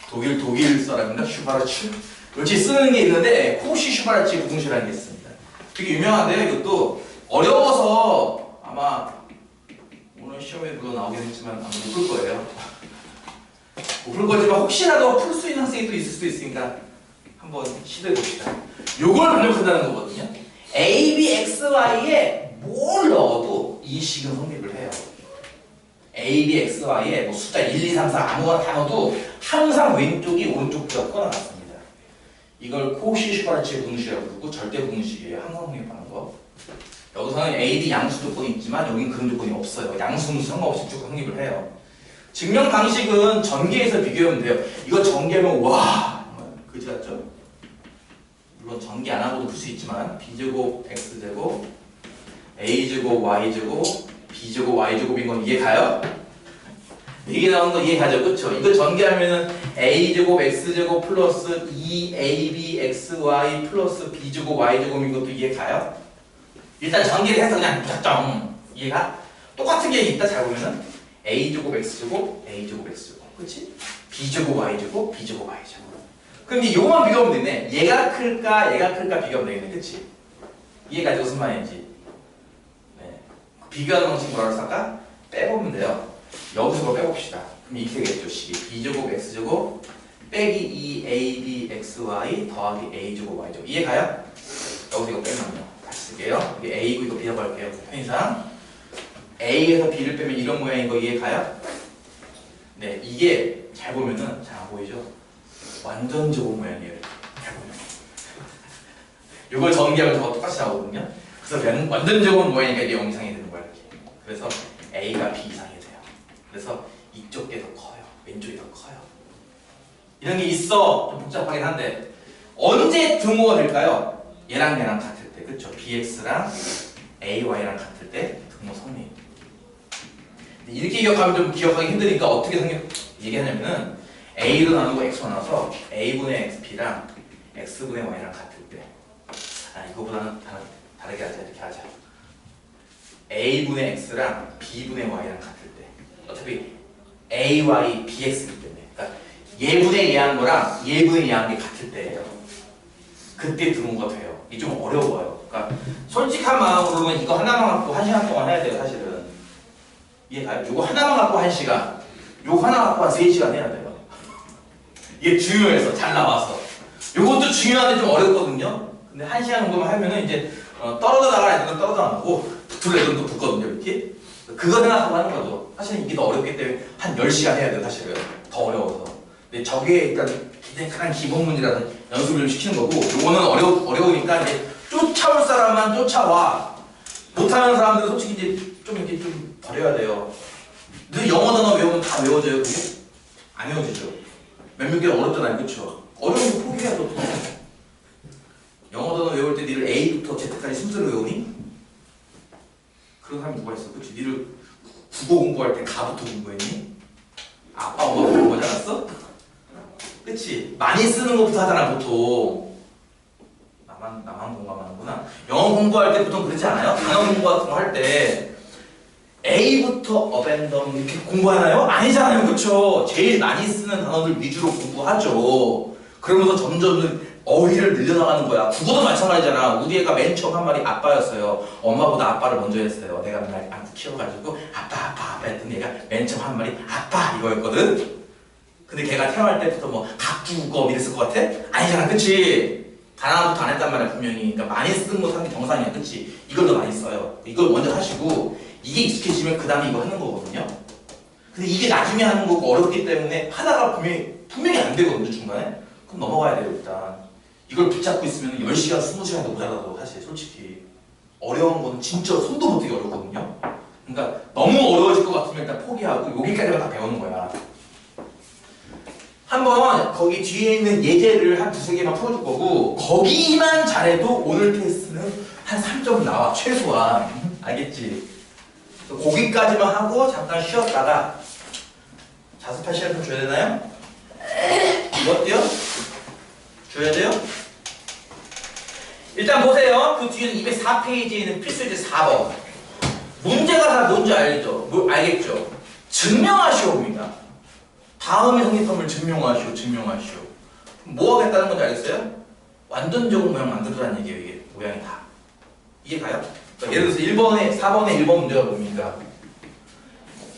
S1: 독일 사람인가? 슈바르츠? 그렇지 쓰는 게 있는데 코시 슈바르츠 부등식이라는 게 있습니다. 되게 유명한데 이것도 어려워서 아마 오늘 시험에 물론 나오긴 했지만 아마 못 풀 거예요. 못 풀 거지만 혹시라도 풀 수 있는 학생이 또 있을 수도 있으니까 한번 시도해 봅시다. 요걸 반영한다는 거거든요. A, B, X, Y에 뭘 넣어도 이 식은 성립을 해요. A, B, X, Y에 뭐 숫자 1, 2, 3, 4 아무거나 다 넣어도 항상 왼쪽이 오른쪽보다 커나 같습니다. 이걸 코시 슈바르츠의 부등식이라고 부르고 절대 부등식이에요. 항상 성립하는 거. 여기서는 A, B 양수 조건이 있지만 여기는 그런 조건이 없어요. 양수는 상관없이 쭉 성립을 해요. 증명 방식은 전개해서 비교하면 돼요. 이거 전개하면 와 그지 같죠? 물론 전개 안 하고도 풀 수 있지만 b제곱 x제곱 a제곱 y제곱 b제곱 y제곱인 건 이해 가요? 이게 나오는 거 이해 가죠? 그쵸? 이거 전개하면은 a제곱 x제곱 플러스 2ab xy 플러스 b제곱 y제곱인 것도 이해 가요? 일단 전개를 해서 그냥 무작정 이해가? 똑같은 게 있다 잘 보면은 a제곱 x제곱 a제곱 x제곱 그치? b제곱 y제곱 b제곱 y제곱 그럼 이제 요거만 비교하면 되네. 얘가 클까 얘가 클까 비교하면 되겠네. 그치? 이해가지 무슨 말인지. 네. 비교하는 방식 뭐라고 할까? 빼보면 돼요. 여기서 뭐 빼봅시다. 그럼 이렇게 되겠죠. 식이 b제곱 x제곱 빼기 2ab xy 더하기 a제곱 y제곱 이해가요? 여기서 이거 빼면요. 다시 쓸게요. 여기 a고 이거 b라고 할게요. 편의상 a에서 b를 빼면 이런 모양인 거 이해가요? 네, 이게 잘 보면은 잘 안 보이죠? 완전 제곱 모양이에요. 잘 보면. 이걸 전개하면 저거 똑같이 나오거든요. 그래서 완전 제곱 모양이니까 이게 0 이상이 되는 거예요. 이렇게. 그래서 a가 b 이상이 돼요. 그래서 이쪽 게 더 커요. 왼쪽이 더 커요. 이런 게 있어. 좀 복잡하긴 한데 언제 등호가 될까요? 얘랑 얘랑 같을 때, 그렇죠? bx랑 ay랑 같을 때 등호 성립. 이렇게 기억하면 좀 기억하기 힘드니까 어떻게 얘기하냐면은 a로 나누고 x로 나눠서 a분의 xp랑 x분의 y랑 같을 때 이거보다는 다르게 하자. 이렇게 하자. a분의 x랑 b분의 y랑 같을 때 어차피 ay, bx이기 때문에 그러니까 얘분의 얘한 거랑 얘분의 얘한 게 같을 때예요. 그때 등호가 돼요. 이게 좀 어려워요. 그러니까 솔직한 마음으로는 이거 하나만 갖고 1시간 동안 해야 돼요. 사실은 이해가요? 이거 하나만 갖고 1시간 요거 하나 갖고 한 3시간 해야 돼요. 이게 중요해서 잘 나와서 요것도 중요한데 좀 어렵거든요. 근데 1시간 정도만 하면은 이제 떨어져 나가야 되는 건 떨어져 나가고 붙을 애들은 또 붙거든요. 이렇게 그거 생각하고 하는 거죠. 사실은 이게 더 어렵기 때문에 한 10시간 해야 돼요. 사실은 더 어려워서. 근데 저게 일단 가장 기본 문제라서 연습을 좀 시키는 거고 요거는 어려우니까 이제 쫓아올 사람만 쫓아와. 못하는 사람들은 솔직히 이제 좀 이렇게 좀 버려야 돼요. 늘 영어 단어 외우면 다 외워져요. 그게? 안 외워지죠. 몇몇 개 어렵잖아요. 그쵸? 어려운 거 포기해야 돼. 영어 단어 외울 때 니를 A부터 Z까지 순서를 외우니? 그런 사람이 누가 있어? 그치? 니를 국어 공부할 때 가부터 공부했니? 아빠 엄마 공부하지 않았어? 그치? 많이 쓰는 것부터 하잖아 보통. 나만 공감하는구나. 영어 공부할 때 보통 그렇지 않아요? 단어 공부 같은 거 할 때 A부터 abandon 이렇게 공부하나요? 아니잖아요. 그쵸? 제일 많이 쓰는 단어들 위주로 공부하죠. 그러면서 점점 어휘를 늘려나가는 거야. 국어도 마찬가지잖아. 우리 애가 맨 처음 한 말이 아빠였어요. 엄마보다 아빠를 먼저 했어요. 내가 맨날 키워가지고 아빠 했더니 얘가 맨 처음 한 말이 아빠 이거였거든. 근데 걔가 태어날 때부터 뭐 각주고 이랬을 것 같아? 아니잖아. 그치? 단어부터 안 했단 말이야 분명히. 그러니까 많이 쓰는 거 사는 게 정상이야. 그치? 이걸 더 많이 써요. 이걸 먼저 하시고 이게 익숙해지면 그 다음에 이거 하는 거거든요. 근데 이게 나중에 하는 거고 어렵기 때문에 하다가 분명히 안 되거든요 중간에. 그럼 넘어가야 돼요 일단. 이걸 붙잡고 있으면 10시간, 20시간도 모자라도 사실 솔직히 어려운 건 진짜 손도 못 대게 어렵거든요. 그러니까 너무 어려워질 것 같으면 일단 포기하고 여기까지만 다 배우는 거야. 한번 거기 뒤에 있는 예제를 한 두세 개만 풀어줄 거고 거기만 잘해도 오늘 테스트는 한 3점 나와 최소한. 알겠지? 거기까지만 하고 잠깐 쉬었다가 자습할 시간 좀 줘야 되나요? 이것도요? 줘야 돼요? 일단 보세요. 그 뒤에는 204페이지에 있는 필수제 4번. 문제가 다 뭔지 알죠? 알겠죠? 증명하시오입니다. 다음의 성립함을 증명하시오. 뭐 하겠다는 건지 알겠어요? 완전 제곱 모양 만들어라는 얘기예요. 이게 모양이 다. 이해 가요? 그러니까 예를 들어서 4번의 1번 문제가 뭡니까?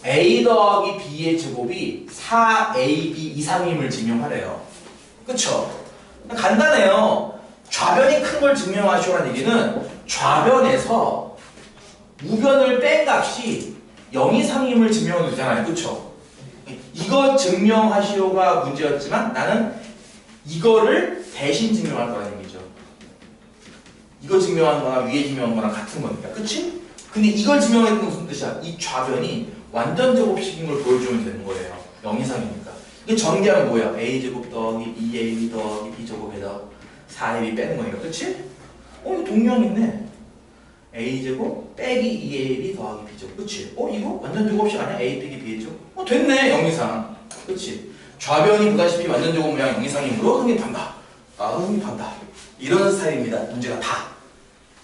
S1: A 더하기 B의 제곱이 4AB 이상임을 증명하래요. 그쵸? 간단해요. 좌변이 큰 걸 증명하시오라는 얘기는 좌변에서 우변을 뺀 값이 0 이상임을 증명하면 되잖아요. 그쵸? 이거 증명하시오가 문제였지만 나는 이거를 대신 증명할 거라는 얘기죠. 이거 증명하는 거나 위에 증명하는 거랑 같은 거니까. 그치? 근데 이걸 증명하는 건 무슨 뜻이야? 이 좌변이 완전 제곱식인 걸 보여주면 되는 거예요. 0 이상이니까. 이게 전개하면 뭐야? A제곱 더하기 2AB 더하기 B제곱에다 4AB 빼는 거니까. 그치? 이거 동량 있네. A제곱 빼기 2AB 더하기 B제곱. 그치? 이거 완전 제곱식 아니야? A 빼기 B제곱? 됐네. 0 이상. 그치? 좌변이 보다시피 완전 제곱 모양 0 이상이므로 성립한다. 성립한다. 이런 스타일입니다. 문제가 다.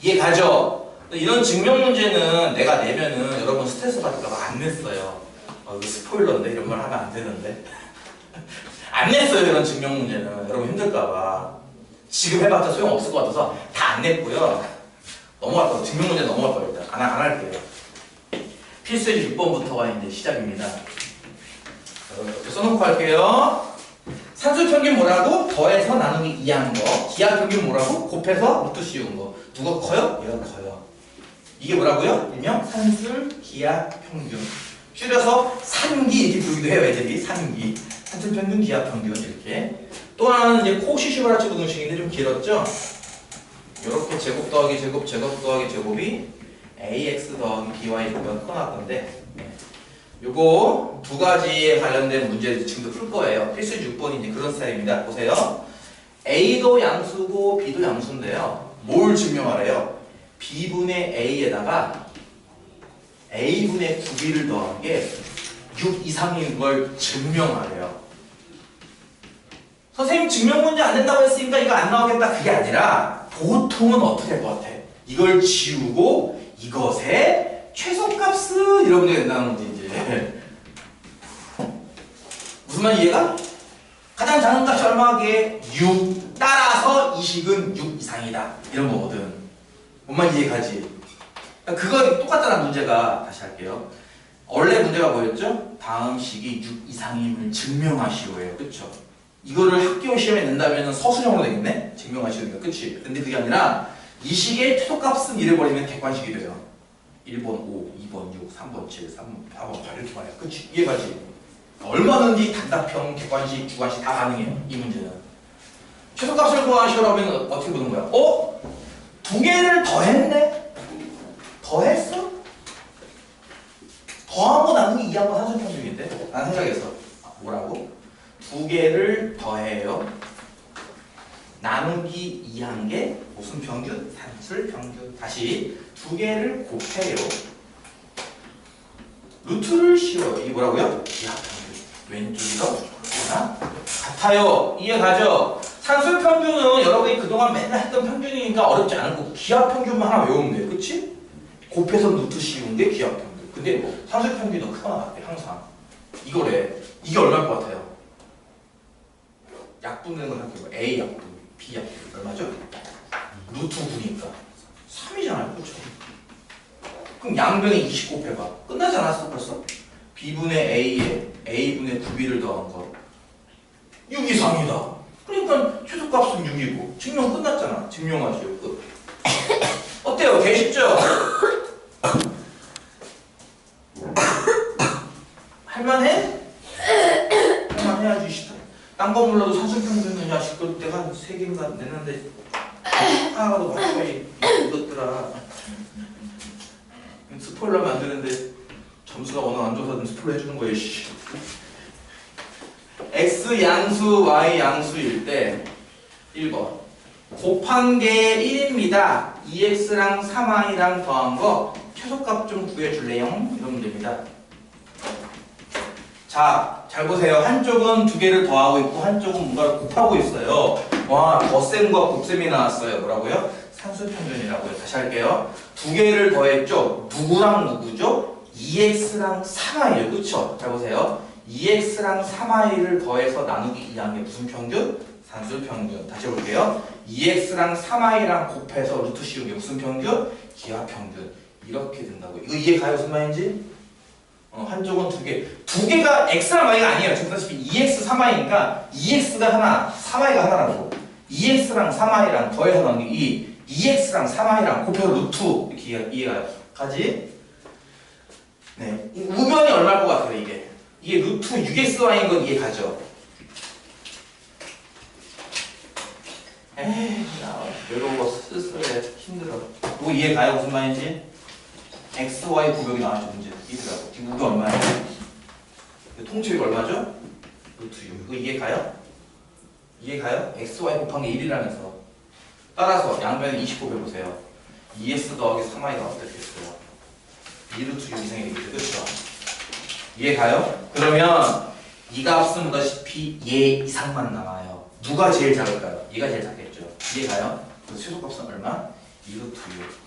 S1: 이해 가죠? 이런 증명 문제는 내가 내면은 여러분 스트레스 받을까봐 안 냈어요. 이거 스포일러인데 이런 말 하면 안 되는데. 안 냈어요. 이런 증명 문제는. 여러분 힘들까봐. 지금 해봤자 소용없을 것 같아서 다 안 냈고요. 넘어갈 거예요. 증명 문제 넘어갈 거예요. 일단 안 할게요. 필수의 6번부터가 이제 시작입니다. 이렇게 써놓고 할게요. 산술평균 뭐라고? 더해서 나누기 2하는 거. 기하평균 뭐라고? 곱해서 루트 씌우는 거. 누가 커요? 얘가 커요. 이게 뭐라고요? 일명 산술 기하평균. 줄여서 산기 이렇게 부르기도 해요. 애들이 산기. 산술평균 기하평균 이렇게. 또 하나는 이제 코시시브라치 부등식인데 좀 길었죠? 이렇게 제곱 더하기 제곱 더하기 제곱이 ax 더하기 by 보면 커놨던데 요거 두 가지에 관련된 문제 지금도 풀 거예요. 필수 6번이 이제 그런 스타일입니다. 보세요. A도 양수고 B도 양수인데요. 뭘 증명하래요? B분의 A에다가 A분의 9B를 더한 게 6 이상인 걸 증명하래요. 선생님 증명 문제 안 된다고 했으니까 이거 안 나오겠다. 그게 아니라 보통은 어떻게 될 것 같아? 이걸 지우고 이것의 최소값은 이런 문제가 된다는 거지 이제. 무슨 말인지 이해가? 가장 작은 값이 얼마게? 6 따라서 이 식은 6 이상이다 이런 거거든. 뭔 말인지 이해가지? 그거 똑같다는 문제가 다시 할게요. 원래 문제가 뭐였죠? 다음 식이 6 이상임을 증명하시오예요. 그쵸? 이거를 학교 시험에 낸다면 서술형으로 되겠네? 증명하시오니까. 그치? 근데 그게 아니라 이 식의 최소값은 이래버리면 객관식이 돼요. 1번 5, 2번 6, 3번 7, 3번 4번 8 이렇게 말해요. 그치? 이해가지? 얼마든지 단답형, 객관식, 주관식 다 가능해요. 이 문제는. 최소값을 구하시오라면 어떻게 보는 거야? 두 개를 더했네? 더했어? 더한 거 나누기 2한 거 산술평균인데? 난 생각했어. 뭐라고? 두 개를 더해요. 나누기 2한 게 무슨 평균? 산술평균. 다시 두 개를 곱해요. 루트를 씌워요. 이게 뭐라고요? 기하평균. 왼쪽이 더 하나 같아요. 이해가죠? 산술평균은 여러분이 그동안 맨날 했던 평균이니까 어렵지 않고 기하평균만 하나 외우면 돼요. 그치? 곱해서 루트 씌우는 게 기하평균. 근데 뭐 산술 평균이 더 크거나 같대 항상. 이거래. 이게 얼마일 것 같아요? 약분 되는 거 생각해봐. A 약분, B 약분 얼마죠? 루트 9니까 3이잖아요, 그렇죠? 그럼 양변에 20 곱해봐. 끝나지 않았어 벌써? B분의 A에 A분의 9B를 더한 거 6 이상이다. 그러니까 최소값은 6이고 증명 끝났잖아. 증명하죠. 끝. 어때요? 개 쉽죠? 할만해? 할만해야지 싶다. 딴 거 몰라도 산술평균은 야 시끄러 때가 한 3개인가 냈는데 하나도 맞춰야 이것들아. 스포일러 하면 안 되는데 점수가 워낙 안 좋아서 스포일러 해주는 거예요. 씨. X 양수, Y 양수일 때 1번 곱한 게 1입니다. 2X랑 3Y랑 더한 거 최소값 좀 구해줄래요? 이러면 됩니다. 자, 잘 보세요. 한쪽은 두 개를 더하고 있고 한쪽은 뭔가를 곱하고 있어요. 와, 덧셈과 곱셈이 나왔어요. 뭐라고요? 산술평균이라고요. 다시 할게요. 두 개를 더했죠. 누구랑 누구죠? 2X랑 3Y예요. 그쵸? 잘 보세요. 2X랑 3Y를 더해서 나누기 2한 게 무슨 평균? 산술평균. 다시 해볼게요. 2X랑 3Y랑 곱해서 루트 씌운 게 무슨 평균? 기하평균. 이렇게 된다고요. 이거 이해가요? 무슨 말인지? 한쪽은 두 개가 X랑 Y가 아니에요. 지금 보다시피 2X, 3Y니까 2X가 하나, 3Y가 하나라고. 2X랑 3Y랑 더해서 나누는 게 2X랑 3Y랑 곱해서 루트 이렇게 이해가 가지? 네. 우변이 얼마일 것 같아요, 이게? 이게 루트 6XY인 건 이해가죠? 에이, 나 외로워, 쓸쓸해, 힘들어. 이거 이해가요? 무슨 말인지? XY 구역이 나왔죠, 문제. 이더라고. 지금 이게 얼마예요? 통째가 얼마죠? 루트 6. 이거 이해가요? 이해가요? XY 곱한 게 1이라면서. 따라서 양변에 20 곱해보세요. 2S 더하기 3Y가 어떻게 됐어요? 2루트 6 이상이 되겠죠, 그렇죠? 이해가요? 그러면 이 값은 보다시피 얘 이상만 나와요. 누가 제일 작을까요? 얘가 제일 작겠죠. 이해가요? 그래서 최소값은 얼마? 2루트 6.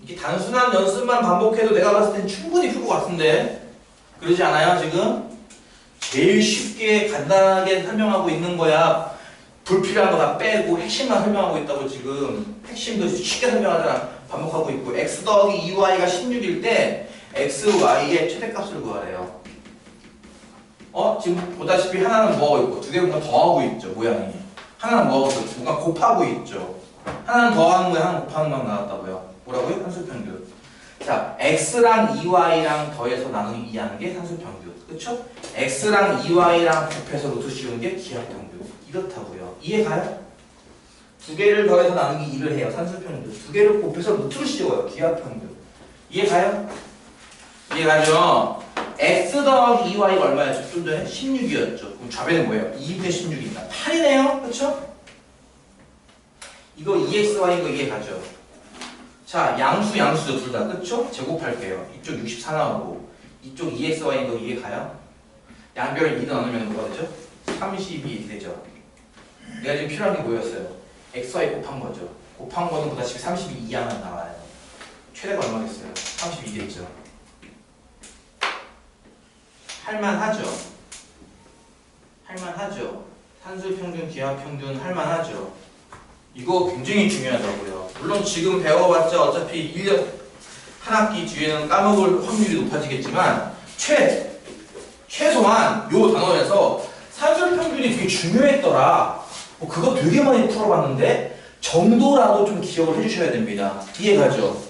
S1: 이게 단순한 연습만 반복해도 내가 봤을 땐 충분히 풀 것 같은데 그러지 않아요 지금? 제일 쉽게 간단하게 설명하고 있는 거야. 불필요한 거 다 빼고 핵심만 설명하고 있다고 지금. 핵심도 쉽게 설명하잖아. 반복하고 있고 x 더하기 2y가 16일 때 x, y의 최대값을 구하래요. 지금 보다시피 하나는 뭐하고 있고 두 개는 뭔가 더하고 있죠 모양이. 하나는 뭐하고 있고 뭔가 곱하고 있죠. 하나는 더하는 거야 하나는 곱하는 거만 나왔다고요. 뭐라고요? 산술평균. 자, x랑 2y랑 더해서 나누기 2하는 게 산술평균. 그쵸? x랑 2y랑 곱해서 루트 씌우는 게 기하평균. 이렇다고요. 이해가요? 두 개를 더해서 나누기 2를 해요. 산술평균. 두 개를 곱해서 루트를 씌워요. 기하평균. 이해가요? 이해가죠? x 더하기 2y가 얼마였죠? 좀 전에 16이었죠. 그럼 좌변은 뭐예요? 2분의 16이니까 8이네요. 그쵸? 이거 2xy 이거 이해가죠? 자, 양수죠, 둘 다. 그쵸? 제곱할게요. 이쪽 64 나오고, 이쪽 2xy인 거 이해가요? 양변을 2로 나누면 뭐가 되죠? 32 되죠? 내가 지금 필요한 게 뭐였어요? xy 곱한 거죠. 곱한 거는 보다시피 32 이하만 나와요. 최대가 얼마겠어요? 32겠죠? 할만하죠? 할만하죠? 산술평균, 기하평균 할만하죠? 이거 굉장히 중요하다고요. 물론 지금 배워봤자 어차피 1년 한 학기 뒤에는 까먹을 확률이 높아지겠지만 최소한 요 단원에서 산술평균이 되게 중요했더라. 그거 되게 많이 풀어봤는데 정도라도 좀 기억을 해주셔야 됩니다. 이해가죠?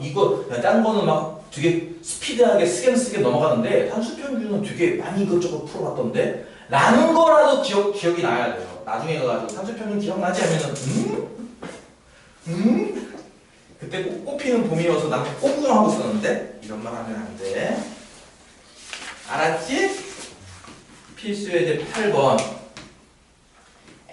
S1: 이거 딴 거는 막 되게 스피드하게 스게 넘어가는데 산술평균은 되게 많이 이것저것 풀어봤던데 라는 거라도 기억이 나야 돼요. 나중에 가가지고 산술평균 기억나지 하면은 그때 꽃피는 봄이어서 난 꽃구경하고 있었는데 이런 말 하면 안 돼. 알았지? 필수의 제 8번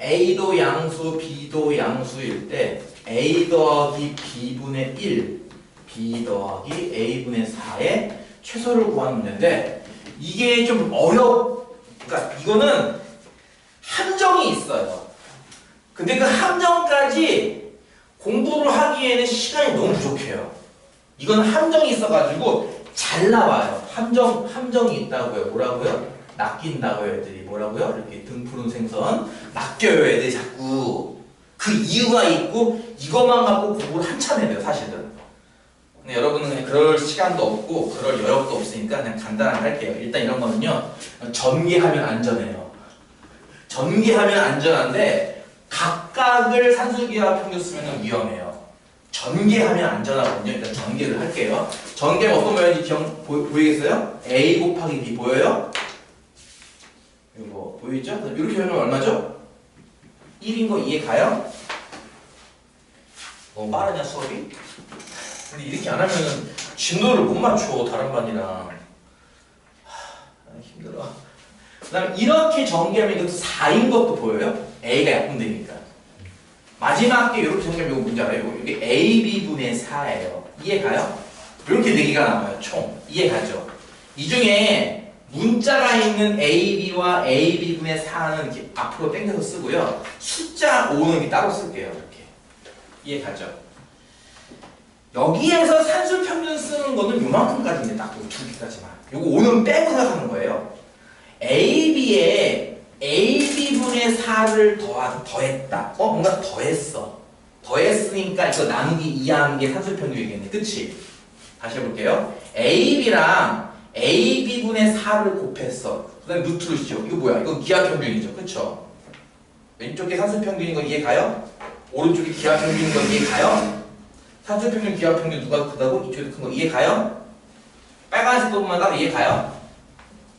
S1: A도 양수 B도 양수일 때 A 더하기 B분의 1 B 더하기 A분의 4의 최소를 구하는 문제인데 이게 좀 그러니까 이거는 함정이 있어요. 근데 그 함정까지 공부를 하기에는 시간이 너무 부족해요. 이건 함정이 있어가지고 잘 나와요. 함정이 있다고요. 뭐라고요? 낚인다고요. 애들이 뭐라고요? 이렇게 등 푸른 생선 낚여요. 애들이 자꾸 그 이유가 있고 이것만 갖고 공부를 한참 해야 돼요. 사실은. 근데 여러분은 그냥 그럴 시간도 없고 그럴 여력도 없으니까 그냥 간단하게 할게요. 일단 이런 거는요. 전개하면 안전해요. 전개하면 안전한데 각각을 산술기하 평균 쓰면 위험해요. 전개하면 안전하거든요. 일단 전개를 할게요. 전개가 어떤 모양인지 보이겠어요? A 곱하기 B 보여요? 이거 보이죠? 이렇게 하면 얼마죠? 1인 거 이해 가요? 너무 빠르냐 수업이? 근데 이렇게 안 하면은 진도를 못 맞춰 다른 반이랑. 힘들어. 그 다음에 이렇게 전개하면 이것도 4인 것도 보여요? A가 약분되니까. 마지막 게 이렇게 전개하면 이거 뭔지 알아요? 이게 AB분의 4예요. 이해 가요? 이렇게 4개가 나와요. 총. 이해 가죠? 이 중에 문자가 있는 AB와 AB분의 4는 이렇게 앞으로 당겨서 쓰고요. 숫자 5는 이렇게 따로 쓸게요. 이렇게. 이해 가죠? 여기에서 산술평균 쓰는 거는 요만큼까지인데 딱 두 개까지만. 요거 5는 빼고 생각하는 거예요. AB에 AB분의 4를 더했다. 뭔가 더했어. 더했으니까 이거 나누기 2하는 게 산술평균이겠네. 그치? 다시 해볼게요. AB랑 AB분의 4를 곱했어. 그 다음에 루트를 씌워. 이거 뭐야? 이거 기하평균이죠. 그쵸? 왼쪽에 산술평균인 거 이해 가요? 오른쪽에 기하평균인 거 이해 가요? 산술평균, 기하평균 누가 크다고? 이쪽에 큰 거 이해 가요? 빨간색 부분만 따로 이해 가요?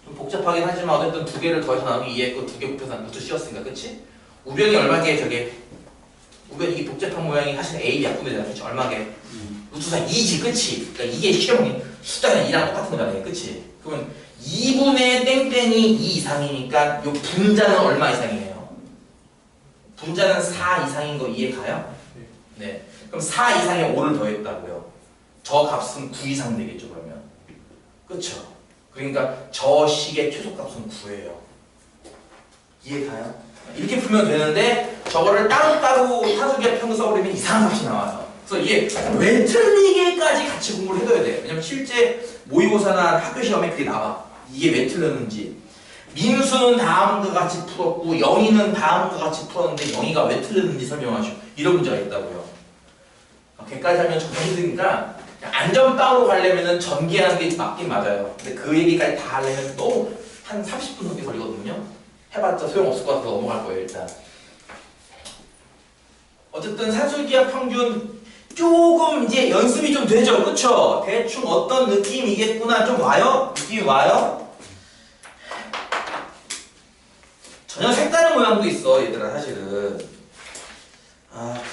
S1: 좀 복잡하긴 하지만 어쨌든 두 개를 더해서 나누기 이해했고 두 개 곱해서 루트 씌웠으니까 그치? 우변이 얼마게 저게? 우변 이게 복잡한 모양이 사실 A 약분되잖아. 그치? 얼마게? 루트상 2지 그치? 그러니까 이게 시험이 숫자는 2랑 똑같은 거잖아요. 그치? 그러면 2분의 땡땡이 2 이상이니까 요 분자는 얼마 이상이에요? 분자는 4 이상인 거 이해 가요? 네. 그럼 4 이상에 5를 더했다고요. 저 값은 9 이상 되겠죠 그러면. 그쵸? 그러니까 저 식의 최소값은 9예요. 이해 가요? 이렇게 풀면 되는데 저거를 따로따로 산술기하 평균 써버리면 이상한 값이 나와요. 그래서 이게 왜 틀리게까지 같이 공부를 해둬야 돼요. 왜냐면 실제 모의고사나 학교 시험에 그게 나와. 이게 왜 틀렸는지. 민수는 다음과 같이 풀었고 영희는 다음과 같이 풀었는데 영희가 왜 틀렸는지 설명하시고 이런 문제가 있다고요. 걔까지 하면 정말 힘드니까 안전빵으로 가려면 전개하는 게 맞긴 맞아요. 근데 그 얘기까지 다 하려면 또 한 30분 넘게 걸리거든요. 해봤자 소용없을 것 같아서 넘어갈 거예요 일단. 어쨌든 산술기하 평균 조금 이제 연습이 좀 되죠. 그쵸? 대충 어떤 느낌이겠구나 좀 와요? 느낌이 와요? 전혀 색다른 모양도 있어 얘들아 사실은.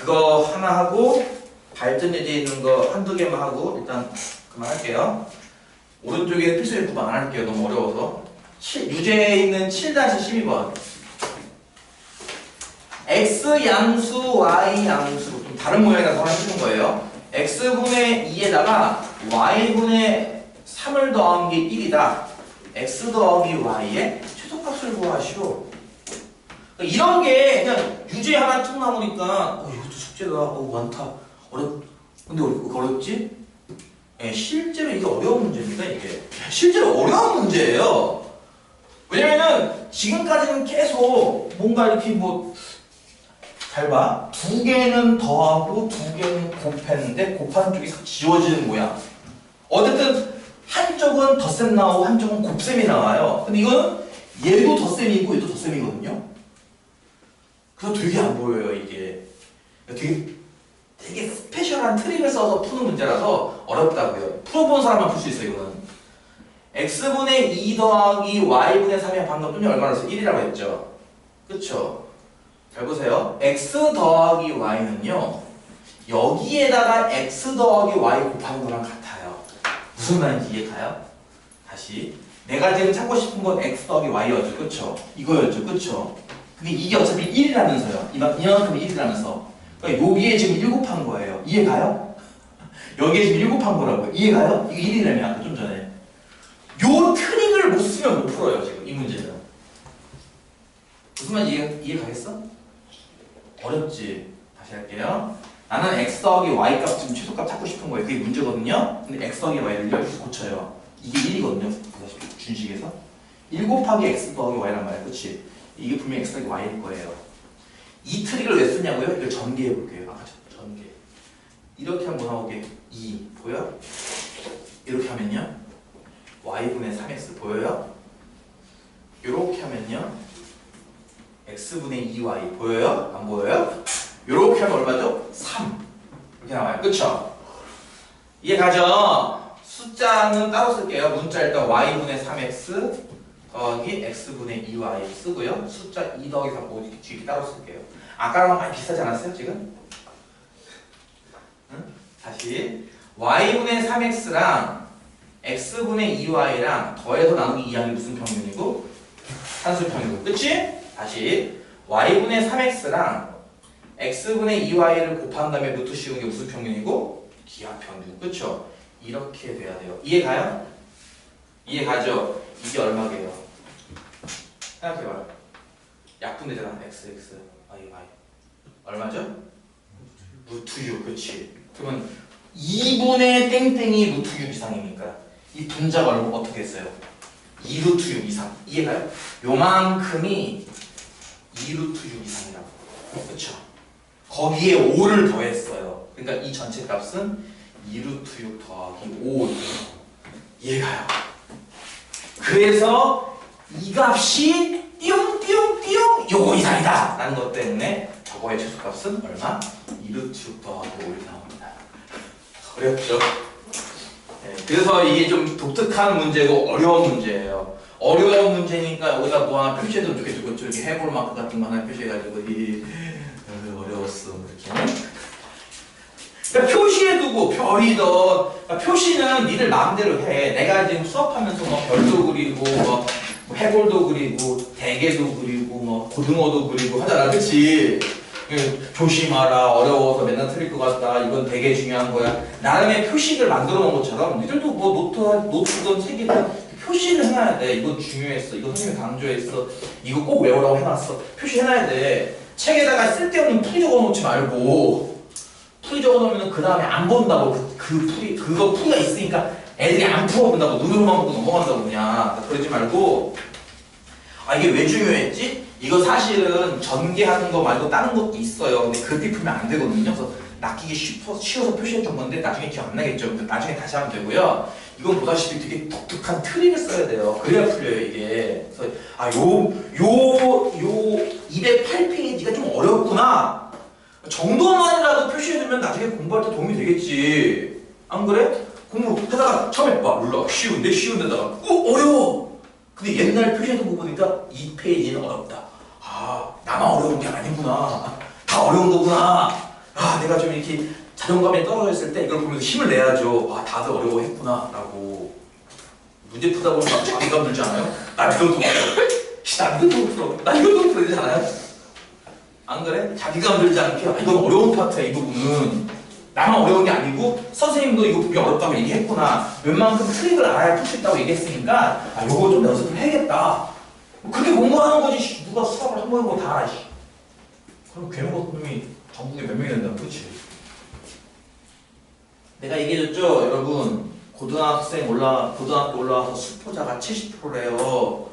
S1: 그거 하나 하고 발전 예제에 있는 거 한두 개만 하고 일단 그만할게요. 오른쪽에 필수 구방 안 할게요. 너무 어려워서. 유제에 있는 7-12번 x 양수, y 양수 좀 다른 모양이라서 하나 쓰는 거예요. x분의 2에다가 y분의 3을 더한 게 1이다. x 더하기 y의 최소값을 구하시오. 이런 게 그냥 유제 하나 툭 나오니까 이것도 숙제다. 많다. 근데 어렵지? 네, 실제로 이게 어려운 문제입니다. 이게 실제로 어려운 문제예요. 왜냐면은 지금까지는 계속 뭔가 이렇게 잘 봐. 두 개는 더하고 두 개는 곱했는데 곱하는 쪽이 싹 지워지는 모양. 어쨌든 한쪽은 덧셈 나오고 한쪽은 곱셈이 나와요. 근데 이거는 얘도 덧셈이고 얘도 덧셈이거든요. 그래서 되게 안 보여요 이게. 되게 스페셜한 트릭을 써서 푸는 문제라서 어렵다고요. 풀어본 사람만 풀 수 있어요 이거는. x분의 2 더하기 y분의 3이 방금 좀 얼마나 써? 1이라고 했죠. 그쵸? 잘 보세요. x 더하기 y는요 여기에다가 x 더하기 y 곱하는 거랑 같아요. 무슨 말인지 이해 가요? 다시 내가 지금 찾고 싶은 건 x 더하기 y였죠. 그쵸? 이거였죠. 그쵸? 근데 이게 어차피 1이라면서요. 이만큼 1이라면서 그러니까 여기에 지금 1 곱한 거예요. 이해 가요? 여기에 지금 1 곱한 거라고요. 이해 가요? 이게 1이라며 아까 좀 전에. 요 트릭을 못 쓰면 못 풀어요 지금 이 문제는. 무슨 말인지 이해 가겠어? 어렵지? 다시 할게요. 나는 x 더하기 y 값 지금 최소값 찾고 싶은 거예요. 그게 문제거든요. 근데 x 더하기 y를 여기서 고쳐요. 이게 1이거든요. 준식에서 1 곱하기 x 더하기 y란 말이야. 그치? 이게 분명히 x 더하기 y일 거예요. 이 트릭을 왜 쓰냐고요? 이걸 전개해 볼게요. 아까 전개. 이렇게 한번 나오게 2 보여? 이렇게 하면요 y분의 3x 보여요? 이렇게 하면요 x분의 2y 보여요? 안 보여요? 이렇게 하면 얼마죠? 3 이렇게 나와요. 그쵸? 이해가죠? 숫자는 따로 쓸게요. 문자 일단 y분의 3x 더하기 x분의 2y 쓰고요. 숫자 2 더하기 3 이렇게 뒤에 따로 쓸게요. 아까랑 많이 비슷하지 않았어요? 지금? 응? 다시 y분의 3x랑 x분의 2y랑 더해서 나누기 2하기 무슨 평균이고? 산수평균. 그치? 다시 y분의 3x랑 x분의 2y를 곱한 다음에 루트 씌우는 게 무슨 평균이고? 기하평균. 그쵸? 이렇게 돼야 돼요. 이해가요? 이해가죠? 이게 얼마게요? 생각해봐요. 약분되잖아. x, y, y. 얼마죠? 루트 6. 그치? 그러면 2분의 땡땡이 루트 6 이상이니까 이 분자가 어떻게 했어요? 2루트 6 이상. 이해가요? 요만큼이 2루트 6 이상이라고. 그쵸? 거기에 5를 더했어요. 그러니까 이 전체 값은 2루트 6 더하기 5. 이해가요? 그래서 이 값이 띠용띠용띠용 요거 이상이다 라는 것 때문에 저거의 최소값은 얼마? 2루트 6 더하기 5 이렇게 나옵니다. 어렵죠? 네, 그래서 이게 좀 독특한 문제고 어려운 문제예요. 어려운 문제니까 여기다 뭐 하나 표시해도 좋겠고 저렇게 해볼 마크 같은 거 하나 표시해가지고 어려웠어 이렇게. 그러니까 표시해두고 별이든 그러니까 표시는 니들 마음대로 해. 내가 지금 수업하면서 뭐 별도 그리고 뭐 해골도 그리고 대게도 그리고 뭐 고등어도 그리고 하잖아. 그치? 조심하라 어려워서 맨날 틀릴 것 같다 이건 되게 중요한 거야. 나름의 표식을 만들어 놓은 것처럼 니들도 뭐 노트든 책이든 표시를 해놔야 돼. 이거 중요했어. 이거 선생님이 강조했어. 이거 꼭 외우라고 해놨어. 표시해놔야 돼. 책에다가 쓸데없는 풀이 적어놓지 말고 풀이 적어놓으면 그 다음에 안 본다고. 그거 풀이가 있으니까 애들이 안 풀어본다고. 눈으로만 보고 넘어간다고 그냥. 그러지 말고. 아 이게 왜 중요했지? 이거 사실은 전개하는 거 말고 다른 것도 있어요. 근데 그렇게 풀면 안 되거든요. 그래서 낚이기 쉬워서 표시해 준 건데 나중에 기억 안 나겠죠. 나중에 다시 하면 되고요. 이건 보다시피 되게 독특한 트릭을 써야 돼요. 그래야 풀려요 이게. 그래서 요 208페이지가 좀 어렵구나 정도만이라도 표시해두면 나중에 공부할 때 도움이 되겠지. 안 그래? 공부하다가 처음에 와 몰라 쉬운데다가 어려워. 근데 옛날 표시해둔 거 보니까 이 페이지는 어렵다. 아 나만 어려운 게 아니구나. 다 어려운 거구나. 아 내가 좀 이렇게 자존감이 떨어져 있을 때 이걸 보면서 힘을 내야죠. 아 다들 어려워했구나 라고. 문제 풀다 보면 막 자괴감 들지 않아요? 나 이것도 풀어. 나 이것도 풀어 되지 않아요? 안 그래? 자괴감 들지 않게 아, 이건 어려운 파트야 이 부분은. 나만 어려운 게 아니고 선생님도 이거 분명히 어렵다고 얘기했구나. 웬만큼 트릭을 알아야 풀 수 있다고 얘기했으니까 아 요거 좀 연습을 해야겠다. 그렇게 공부하는 거지. 누가 수학을 한 번에 다 알아. 그럼 괴물고등이 전국에 몇 명이 된다고. 그치? 내가 얘기해줬죠? 여러분 고등학교 올라와서 수포자가 70%래요.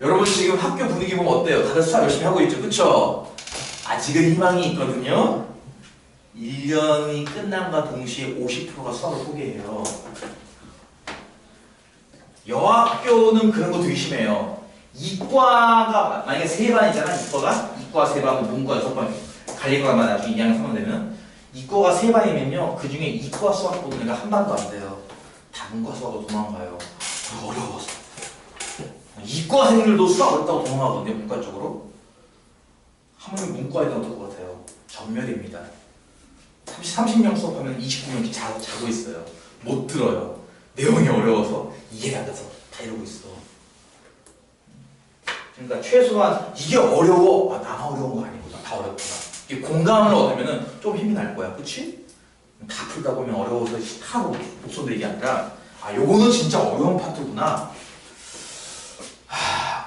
S1: 여러분 지금 학교 분위기 보면 어때요? 다들 수학 열심히 하고 있죠? 그쵸? 아직은 희망이 있거든요? 1년이 끝남과 동시에 50%가 수학을 포기해요. 여학교는 그런 거 되게 심해요. 이과가 만약에 3반이잖아. 이과 3반, 문과 6반 갈리과만 나중에 2학년 3반 되면 이과가 3반이면요 그 중에 이과 수학 보는 애가 한 반도 안 돼요. 다 문과 수학으로 도망가요. 어려워서. 이과생들도 수학 어렵다고 도망가거든요. 문과 쪽으로. 하물며 문과에 대한 어떨 것 같아요? 전멸입니다. 30명 수업하면 29명이 자고 있어요. 못 들어요. 내용이 어려워서 이해가 안 돼서 다 이러고 있어. 그러니까 최소한 이게 어려워. 아 나만 어려운 거 아니구나. 다 어렵구나. 이게 공감을 얻으면 좀 힘이 날 거야. 그치? 다 풀다 보면 어려워서 하고 목소리 내기 아니라 아 요거는 진짜 어려운 파트구나.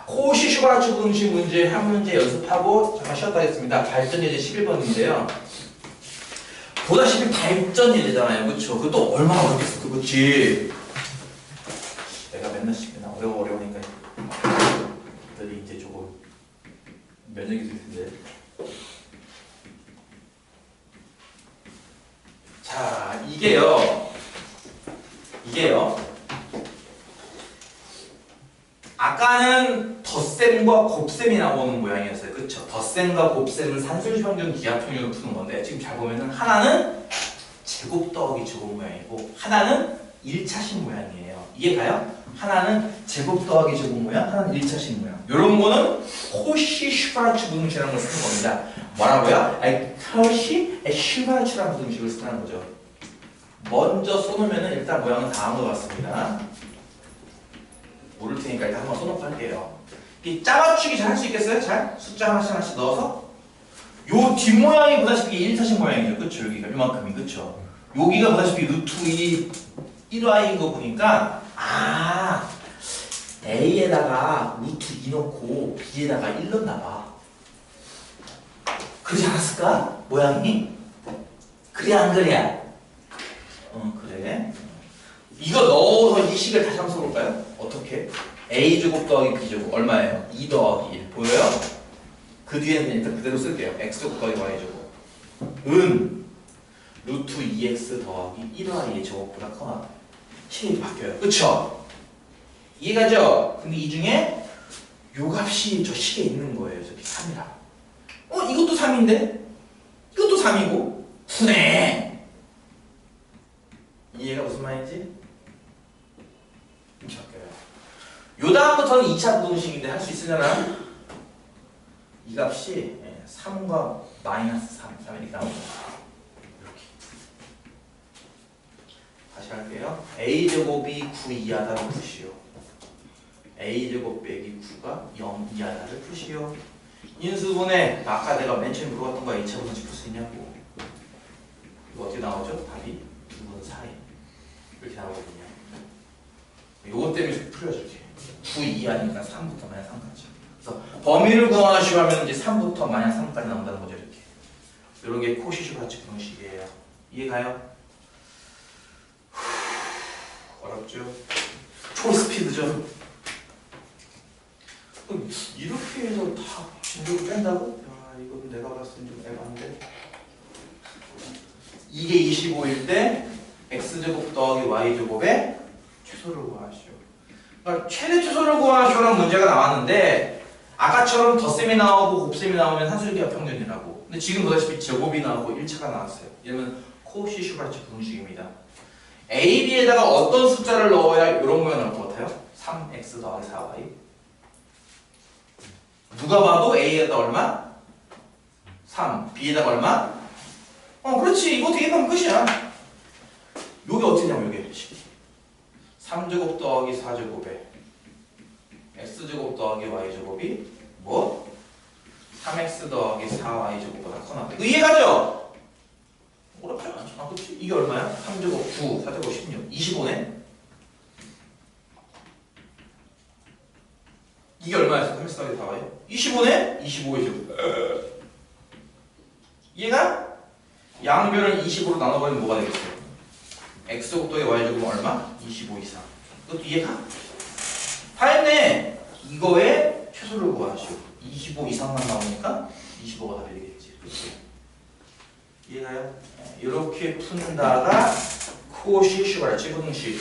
S1: 코시 슈바르츠 분식 문제 한 문제 연습하고 잠깐 쉬었다 하겠습니다. 발전 예제 11번인데요. 보다시피 발전 예제잖아요. 그쵸? 그것도 얼마나 어렵겠어. 그치? 내가 맨날 시키나 어려우니까 애들이 이제 조금 면역이 될 텐데. 자, 이게요. 아까는 덧셈과 곱셈이 나오는 모양이었어요. 그쵸? 덧셈과 곱셈은 산술평균 기하평균을 푸는 건데 지금 잘 보면은 하나는 제곱 더하기 제곱 모양이고 하나는 1차식 모양이에요. 이해가요? 하나는 제곱 더하기 제곱 모양, 하나는 1차식 모양. 요런 거는 코시-슈바르츠 부등식이라는 걸 쓰는 겁니다. 뭐라고요? 코시-슈바르츠라는 부등식을 쓰는 거죠. 먼저 써놓으면은 일단 모양은 다 한 것 같습니다. 모를 테니까 일단 한번 써놓고 할게요. 이 짜맞추기 잘 할 수 있겠어요? 잘? 숫자 하나씩 넣어서 요 뒷모양이 보다시피 1차식 모양이죠. 그쵸? 여기가 요만큼이 그쵸? 여기가 보다시피 루트 1y인 거 보니까 A에다가 루트 2 넣고 B에다가 1 넣나 봐. 그러지 않았을까? 모양이? 그래 안 그래? 그래. 이거 넣어서 이 식을 다시 한번 써볼까요? 어떻게? a제곱 더하기 b제곱 얼마예요? 2 더하기 1 보여요? 그 뒤에는 일단 그대로 쓸게요. x제곱 더하기 y제곱 은 루트 2x 더하기 1y의 제곱보다 커나 식이 바뀌어요. 그쵸? 이해가죠? 근데 이 중에 요 값이 저 식에 있는 거예요. 저기 3이라. 이것도 3인데? 이것도 3이고 9네. 이해가 무슨 말인지? 이렇게 바뀌어요. 요 다음부터는 2차 부등식인데 할 수 있으려나? 이 값이 3과 마이너스 3이렇게 나옵니다. 이렇게. 다시 할게요. a제곱이 9 이하다를 푸시오. a제곱 빼기 9가 0 이하다를 푸시오. 인수분해 아까 내가 맨 처음에 물어봤던 거야. 2차 부등식 풀 수 있냐고. 이거 어떻게 나오죠? 답이 2분 4인 이렇게 나오거든요. 요거 때문에 풀어줄게. 9 이하니까 3부터 마이너스 3까지. 그래서 범위를 구하시오 하면 이제 3부터 마이너스 3까지 나온다는 거죠. 이렇게. 이런 게 코시-슈바르츠 부등식이에요. 이해가요? 어렵죠? 초스피드죠? 이렇게 해서 다 진도를 뺀다고? 야, 이건 내가 봤을 땐 좀 애반데. 이게 25일 때 x제곱 더하기 y제곱의 최소를 구하시오. 그러니까 최대 최소를 구하시오라는 문제가 나왔는데 아까처럼 덧셈이 나오고 곱셈이 나오면 산술기하 평균이라고. 근데 지금 보다시피 제곱이 나오고 1차가 나왔어요. 이러면 코시-슈바르츠 부등식입니다. a, b에다가 어떤 숫자를 넣어야 이런 모양 나올 것 같아요? 3x 더하기 4y. 누가 봐도 a에다 얼마? 3. b에다가 얼마? 그렇지. 이거 대입하면 끝이야. 요게 어떻게 되냐면 요게 3제곱 더하기 4제곱에 x제곱 더하기 y제곱이 뭐? 3x 더하기 4y제곱보다 커나. 이거 이해가죠? 어렵지 않잖아. 그치? 이게 얼마야? 3제곱 9, 4제곱 16, 25네? 이게 얼마였어? 3x 더하기 4y? 25네? 25의 제곱. 이해가? 양변을 20으로 나눠버리면 뭐가 되겠어요? x제곱 더하기 y제곱은 얼마? 25 이상. 이것도 이해가? 다 했네. 이거의 최소를 구하시오. 25 이상만 나오니까 25가 답이 되겠지. 그치? 이해가요? 이렇게 푼다가 코시-슈바르츠 부등식.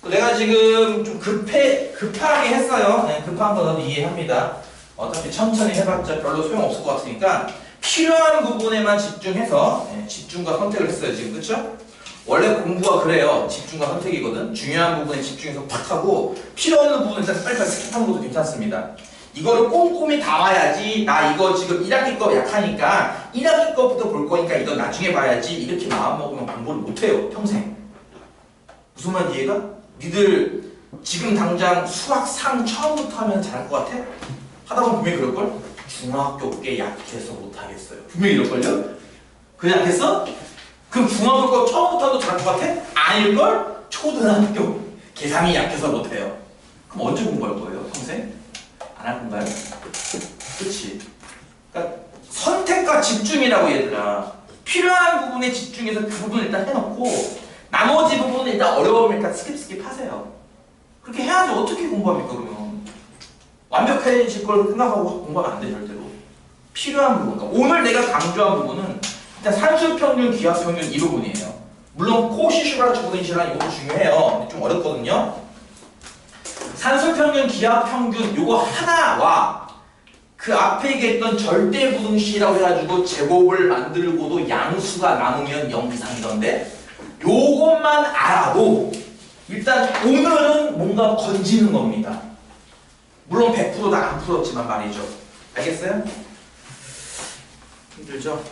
S1: 내가 지금 좀 급하게 했어요. 급한 건 이해합니다. 어차피 천천히 해봤자 별로 소용없을 것 같으니까 필요한 부분에만 집중해서 집중과 선택을 했어요. 지금 그쵸? 원래 공부가 그래요. 집중과 선택이거든. 중요한 부분에 집중해서 탁 하고 필요 없는 부분은 일단 빨리빨리 스킵하는 것도 괜찮습니다. 이거를 꼼꼼히 다 봐야지. 나 이거 지금 1학기 거 약하니까 1학기 거부터 볼 거니까 이거 나중에 봐야지. 이렇게 마음먹으면 공부를 못해요. 평생. 무슨 말인지 이해가? 니들 지금 당장 수학 3 처음부터 하면 잘할 것 같아? 하다 보면 분명히 그럴걸? 중학교 꽤 약해서 못하겠어요. 분명히 이럴걸요? 그래 약했어? 그럼 중학교 거 처음부터 하도 잘할 것 같아? 아닐걸? 초등학교 계산이 약해서 못해요. 그럼 언제 공부할 거예요? 평생? 안 할 건가요? 그치? 그러니까 선택과 집중이라고 얘들아. 필요한 부분에 집중해서 그 부분을 일단 해놓고 나머지 부분은 일단 어려우면 일단 스킵 하세요. 그렇게 해야지 어떻게 공부합니까 그러면. 완벽해질 걸 생각하고 공부하면 안 돼 절대로. 필요한 부분. 그러니까 오늘 내가 강조한 부분은 일단 산술평균, 기하평균 이 부분이에요. 물론 코시슈랑 조든시랑 이것도 중요해요. 근데 좀 어렵거든요. 산술평균, 기하평균 요거 하나와 그 앞에 얘기했던 절대부등식이라고 해가지고 제곱을 만들고도 양수가 남으면 0 이상이던데 요것만 알아도 일단 오늘은 뭔가 건지는 겁니다. 물론 100% 다 안 풀었지만 말이죠. 알겠어요? 힘들죠?